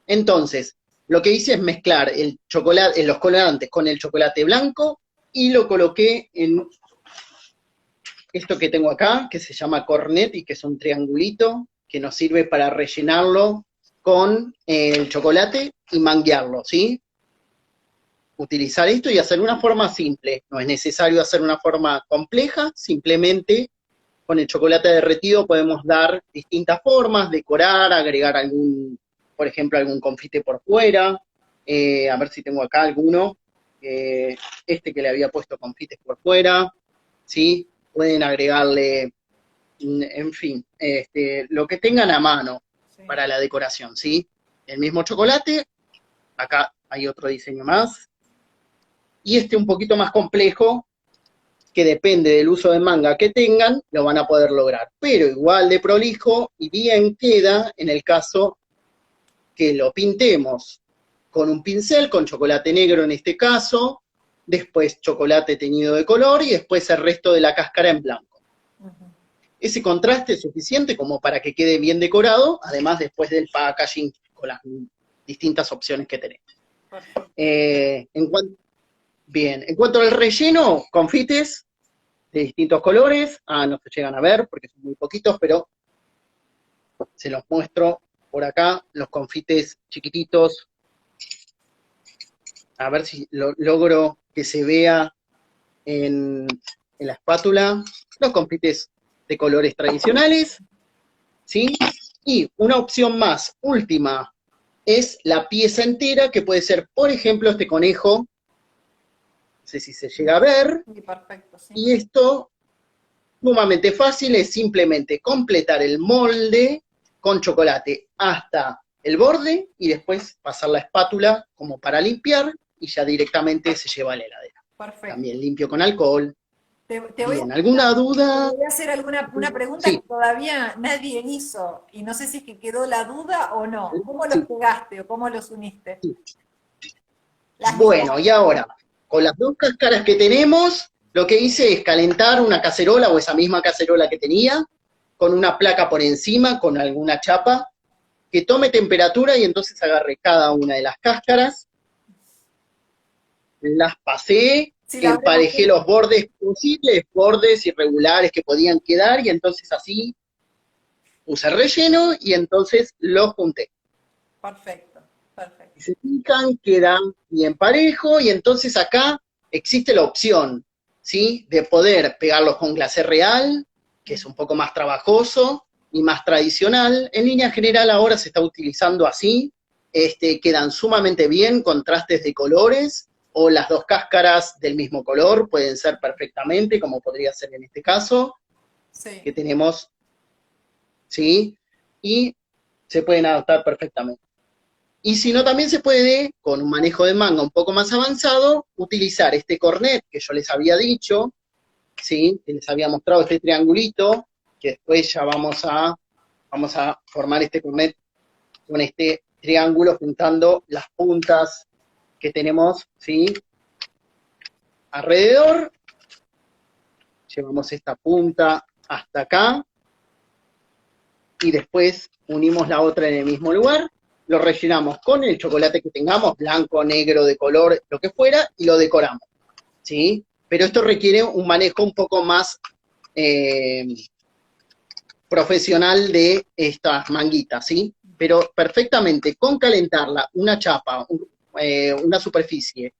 Entonces, lo que hice es mezclar el chocolate, los colorantes con el chocolate blanco y lo coloqué en esto que tengo acá, que se llama cornet y que es un triangulito que nos sirve para rellenarlo con el chocolate y manguearlo, ¿sí? Utilizar esto y hacer una forma simple. No es necesario hacer una forma compleja, simplemente con el chocolate derretido podemos dar distintas formas, decorar, agregar algún, por ejemplo, algún confite por fuera. A ver si tengo acá alguno. Este que le había puesto confites por fuera, ¿sí? Pueden agregarle, en fin, lo que tengan a mano para la decoración, ¿sí? El mismo chocolate, acá hay otro diseño más, y un poquito más complejo, que depende del uso de manga que tengan, lo van a poder lograr. Pero igual de prolijo y bien queda en el caso que lo pintemos con un pincel, con chocolate negro en este caso, después chocolate teñido de color y después el resto de la cáscara en blanco. Ese contraste es suficiente como para que quede bien decorado, además después del packaging con las distintas opciones que tenemos. Bien, en cuanto al relleno, confites de distintos colores, no se llegan a ver porque son muy poquitos, pero se los muestro por acá, los confites chiquititos, a ver si logro que se vea en la espátula, los confites de colores tradicionales, ¿sí? Y una opción más, última, es la pieza entera, que puede ser, por ejemplo, este conejo, no sé si se llega a ver, Sí, perfecto, sí. y esto, sumamente fácil, es simplemente completar el molde con chocolate hasta el borde, y después pasar la espátula como para limpiar, y ya directamente se lleva a la heladera. Perfecto. También limpio con alcohol. Te Bien, ¿alguna duda? voy a hacer una pregunta Sí, que todavía nadie hizo, y no sé si es que quedó la duda o no. ¿Cómo los sí, pegaste o cómo los uniste? sí. Las Bueno, y mitades. ahora, con las dos cáscaras que tenemos, lo que hice es calentar una cacerola o esa misma cacerola que tenía, con una placa por encima, con alguna chapa, que tome temperatura y entonces agarré cada una de las cáscaras, las pasé, Sí, la habremos emparejé hecho. los bordes posibles, bordes irregulares que podían quedar, y entonces así puse relleno y entonces los junté. Perfecto, perfecto. Y se pican, quedan bien parejo, y entonces acá existe la opción, ¿sí? De poder pegarlos con glacé real, que es un poco más trabajoso y más tradicional. En línea general ahora se está utilizando así, quedan sumamente bien, contrastes de colores, o las dos cáscaras del mismo color, pueden ser perfectamente, como podría ser en este caso, Sí. que tenemos, ¿sí? Y se pueden adaptar perfectamente. Y si no, también se puede, con un manejo de manga un poco más avanzado, utilizar este cornet que yo les había dicho, ¿sí? Que les había mostrado este triangulito, que después ya vamos a formar este cornet con este triángulo juntando las puntas que tenemos, ¿sí? Alrededor. Llevamos esta punta hasta acá y después unimos la otra en el mismo lugar. Lo rellenamos con el chocolate que tengamos, blanco, negro, de color, lo que fuera, y lo decoramos, ¿sí? Pero esto requiere un manejo un poco más profesional de estas manguitas, ¿sí? Pero perfectamente, con calentarla, una chapa, una superficie,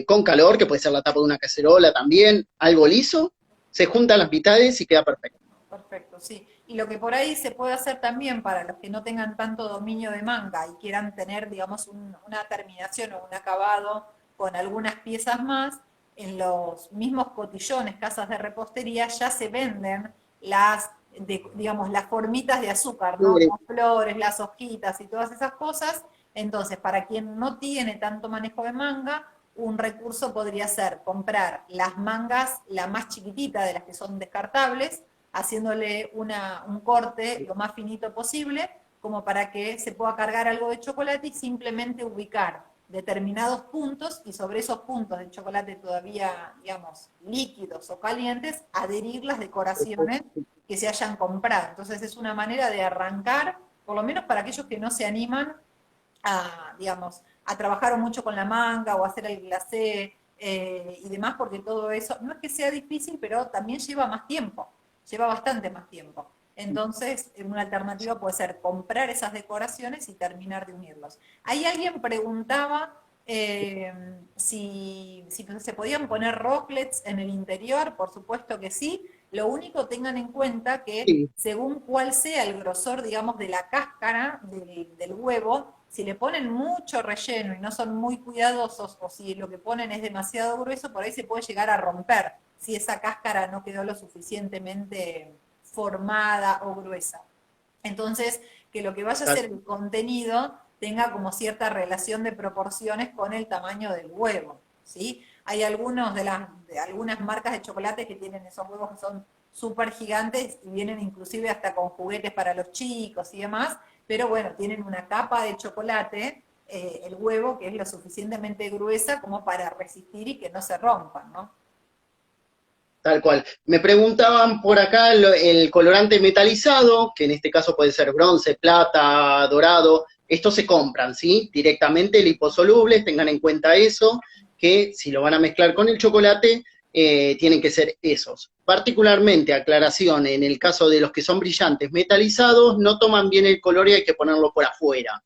con calor, que puede ser la tapa de una cacerola también, algo liso, se juntan las mitades y queda perfecto. Perfecto, sí. Y lo que por ahí se puede hacer también para los que no tengan tanto dominio de manga y quieran tener, digamos, una terminación o un acabado con algunas piezas más, en los mismos cotillones, casas de repostería, ya se venden las digamos, las formitas de azúcar, ¿no? Las flores, las hojitas y todas esas cosas. Entonces, para quien no tiene tanto manejo de manga, un recurso podría ser comprar las mangas, la más chiquitita de las que son descartables, haciéndole un corte lo más finito posible, como para que se pueda cargar algo de chocolate y simplemente ubicar determinados puntos y sobre esos puntos de chocolate todavía, digamos, líquidos o calientes, adherir las decoraciones que se hayan comprado. Entonces es una manera de arrancar, por lo menos para aquellos que no se animan a, digamos, a trabajar mucho con la manga o a hacer el glacé y demás, porque todo eso, no es que sea difícil, pero también lleva más tiempo, lleva bastante más tiempo. Entonces, una alternativa puede ser comprar esas decoraciones y terminar de unirlos. Ahí alguien preguntaba si se podían poner rocklets en el interior, por supuesto que sí. Lo único, tengan en cuenta que según cuál sea el grosor, digamos, de la cáscara del huevo, si le ponen mucho relleno y no son muy cuidadosos, o si lo que ponen es demasiado grueso, por ahí se puede llegar a romper, si esa cáscara no quedó lo suficientemente formada o gruesa. Entonces, que lo que vaya a ser el contenido tenga como cierta relación de proporciones con el tamaño del huevo, ¿sí? Hay algunas marcas de chocolate que tienen esos huevos que son súper gigantes y vienen inclusive hasta con juguetes para los chicos y demás, pero bueno, tienen una capa de chocolate, el huevo, que es lo suficientemente gruesa como para resistir y que no se rompan, ¿no? Tal cual. Me preguntaban por acá el colorante metalizado, que en este caso puede ser bronce, plata, dorado. Estos se compran, ¿sí? Directamente liposolubles, tengan en cuenta eso, que si lo van a mezclar con el chocolate, tienen que ser esos. Particularmente, aclaración, en el caso de los que son brillantes metalizados, no toman bien el color y hay que ponerlo por afuera.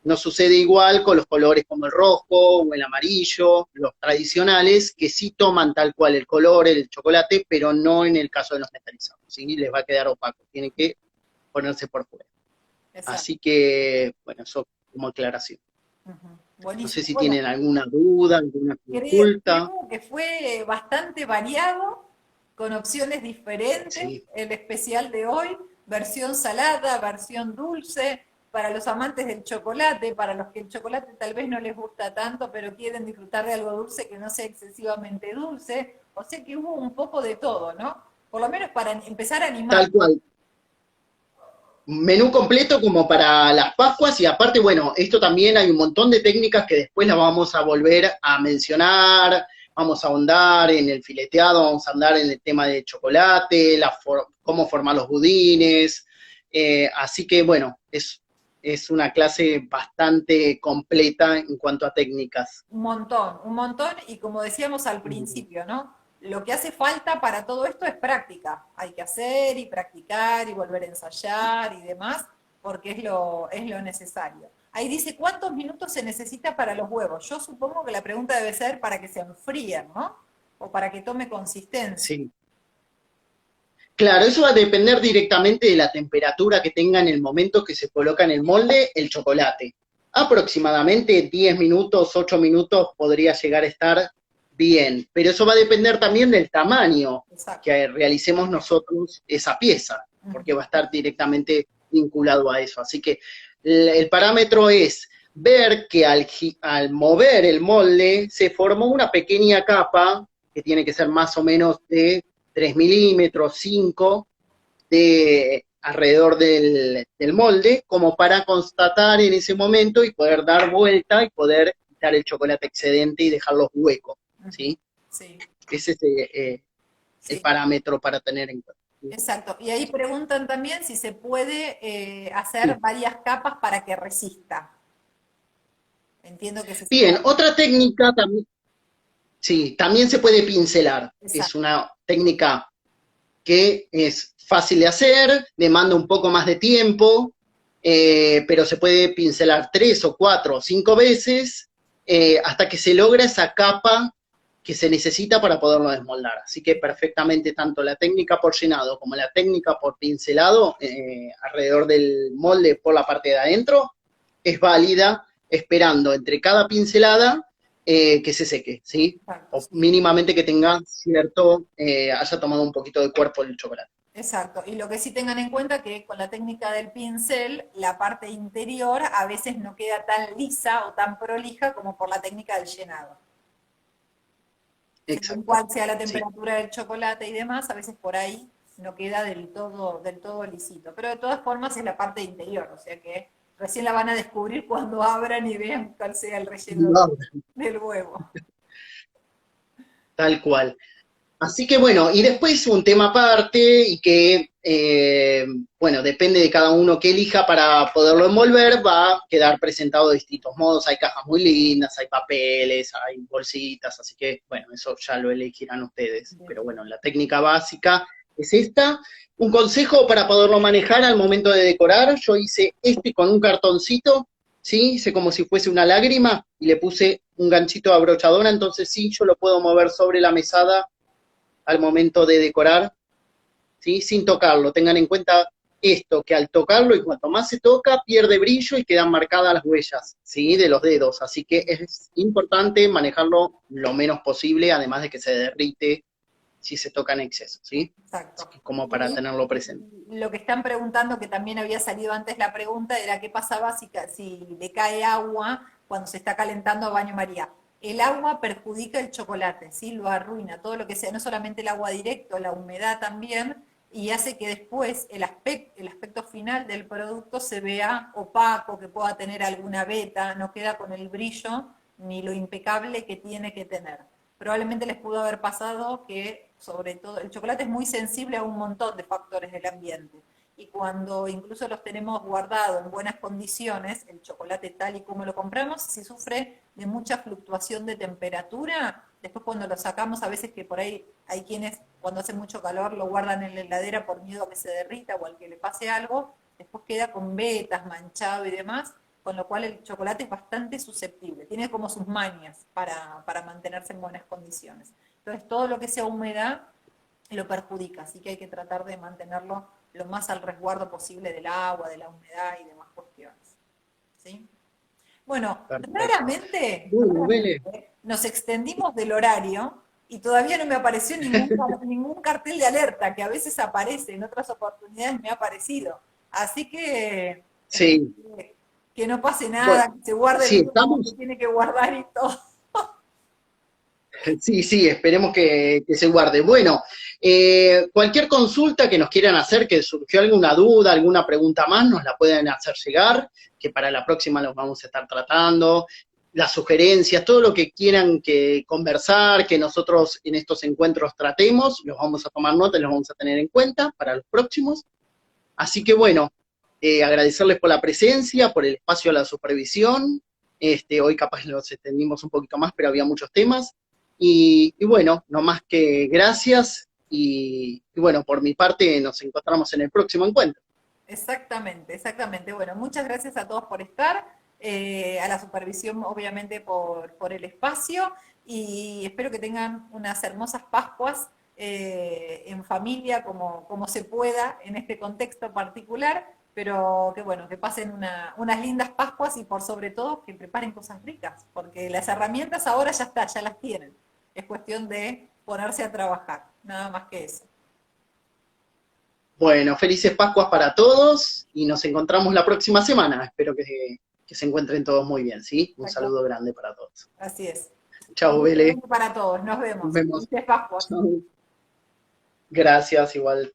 No sucede igual con los colores como el rojo o el amarillo, los tradicionales, que sí toman tal cual el color, el chocolate, pero no en el caso de los metalizados, ¿sí? Les va a quedar opaco, tiene que ponerse por fuera. Exacto. Así que, bueno, eso como aclaración. No sé si tienen alguna duda, alguna consulta. Creo que fue bastante variado, con opciones diferentes, sí. El especial de hoy, versión salada, versión dulce, para los amantes del chocolate, para los que el chocolate tal vez no les gusta tanto, pero quieren disfrutar de algo dulce que no sea excesivamente dulce. O sea que hubo un poco de todo, ¿no? Por lo menos para empezar a animar. Tal cual. Menú completo como para las Pascuas, y aparte, bueno, esto también hay un montón de técnicas que después las vamos a volver a mencionar, vamos a ahondar en el fileteado, vamos a andar en el tema de chocolate, cómo formar los budines, así que bueno, es una clase bastante completa en cuanto a técnicas. Un montón, y como decíamos al principio, ¿no? Lo que hace falta para todo esto es práctica. Hay que hacer y practicar y volver a ensayar y demás, porque es lo necesario. Ahí dice, ¿cuántos minutos se necesita para los huevos? Yo supongo que la pregunta debe ser para que se enfríen, ¿no? O para que tome consistencia. Sí. Claro, eso va a depender directamente de la temperatura que tenga en el momento que se coloca en el molde el chocolate. Aproximadamente 10 minutos, 8 minutos podría llegar a estar bien, pero eso va a depender también del tamaño que realicemos nosotros esa pieza, porque va a estar directamente vinculado a eso. Así que el parámetro es ver que al mover el molde se formó una pequeña capa, que tiene que ser más o menos de 3 milímetros, 5, alrededor del molde, como para constatar en ese momento y poder dar vuelta y poder quitar el chocolate excedente y dejarlos huecos. ¿Sí? Sí. Ese es el parámetro para tener en cuenta. Exacto. Y ahí preguntan también si se puede hacer varias capas para que resista. Entiendo que se Bien, otra técnica también, sí, también se puede pincelar. Exacto. Es una técnica que es fácil de hacer, demanda un poco más de tiempo, pero se puede pincelar 3 o 4 o 5 veces hasta que se logra esa capa que se necesita para poderlo desmoldar. Así que perfectamente tanto la técnica por llenado como la técnica por pincelado alrededor del molde por la parte de adentro es válida, esperando entre cada pincelada que se seque, ¿sí? O mínimamente que tenga haya tomado un poquito de cuerpo el chocolate. Exacto. Y lo que sí tengan en cuenta que con la técnica del pincel, la parte interior a veces no queda tan lisa o tan prolija como por la técnica del llenado. Según Exacto, cuál sea la sí. temperatura del chocolate y demás, a veces por ahí no queda del todo lisito. Pero de todas formas es la parte interior, o sea que recién la van a descubrir cuando abran y vean cuál sea el relleno No, del huevo. tal cual. Así que bueno, y después un tema aparte y que, bueno, depende de cada uno que elija para poderlo envolver, va a quedar presentado de distintos modos. Hay cajas muy lindas, hay papeles, hay bolsitas, así que bueno, eso ya lo elegirán ustedes. Pero bueno, la técnica básica es esta. Un consejo para poderlo manejar al momento de decorar, yo hice este con un cartoncito, ¿sí? Hice como si fuese una lágrima y le puse un ganchito de abrochadora, entonces sí, yo lo puedo mover sobre la mesada al momento de decorar, ¿sí? Sin tocarlo. Tengan en cuenta esto, que al tocarlo y cuanto más se toca, pierde brillo y quedan marcadas las huellas, ¿sí? De los dedos. Así que es importante manejarlo lo menos posible, además de que se derrite si se toca en exceso, ¿sí? Así Exacto. que como para Y tenerlo presente. lo que están preguntando, que también había salido antes la pregunta, era qué pasaba si le cae agua cuando se está calentando a baño María. El agua perjudica el chocolate, ¿sí? Lo arruina, todo lo que sea, no solamente el agua directo, la humedad también, y hace que después el aspecto final del producto se vea opaco, que pueda tener alguna veta, no queda con el brillo ni lo impecable que tiene que tener. Probablemente les pudo haber pasado que, sobre todo, el chocolate es muy sensible a un montón de factores del ambiente. Y cuando incluso los tenemos guardados en buenas condiciones, el chocolate tal y como lo compramos, si sufre de mucha fluctuación de temperatura, después cuando lo sacamos, a veces que por ahí hay quienes cuando hace mucho calor lo guardan en la heladera por miedo a que se derrita o al que le pase algo, después queda con vetas, manchado y demás, con lo cual el chocolate es bastante susceptible, tiene como sus mañas para mantenerse en buenas condiciones. Entonces todo lo que sea humedad lo perjudica, así que hay que tratar de mantenerlo lo más al resguardo posible del agua, de la humedad y demás cuestiones. ¿Sí? Bueno, Perfecto. Bueno, Vele. raramente nos extendimos del horario y todavía no me apareció ningún cartel de alerta, que a veces aparece, en otras oportunidades me ha aparecido. Así que espero Sí, que no pase bueno, nada, que se guarde el sí, video como se estamos. tiene que guardar y todo. Sí, sí, esperemos que se guarde. Bueno, cualquier consulta que nos quieran hacer, que surgió alguna duda, alguna pregunta más, nos la pueden hacer llegar, que para la próxima los vamos a estar tratando. Las sugerencias, todo lo que quieran que conversar, que nosotros en estos encuentros tratemos, los vamos a tomar nota y los vamos a tener en cuenta para los próximos. Así que bueno, agradecerles por la presencia, por el espacio a la supervisión. Hoy capaz nos extendimos un poquito más, pero había muchos temas. Y bueno, no más que gracias. Y bueno, por mi parte nos encontramos en el próximo encuentro. Exactamente, exactamente. Bueno, muchas gracias a todos por estar, a la supervisión obviamente por el espacio y espero que tengan unas hermosas Pascuas en familia como se pueda en este contexto particular, pero que bueno, que pasen unas lindas Pascuas y por sobre todo que preparen cosas ricas, porque las herramientas ahora ya está, ya las tienen. Es cuestión de ponerse a trabajar, nada más que eso. Bueno, felices Pascuas para todos y nos encontramos la próxima semana. Espero que se encuentren todos muy bien, ¿sí? Un saludo Exactamente. grande para todos. Así es. Chao, Saludos Vele. para todos. Nos Nos vemos. vemos. Felices Pascuas. Chao. Gracias, igual.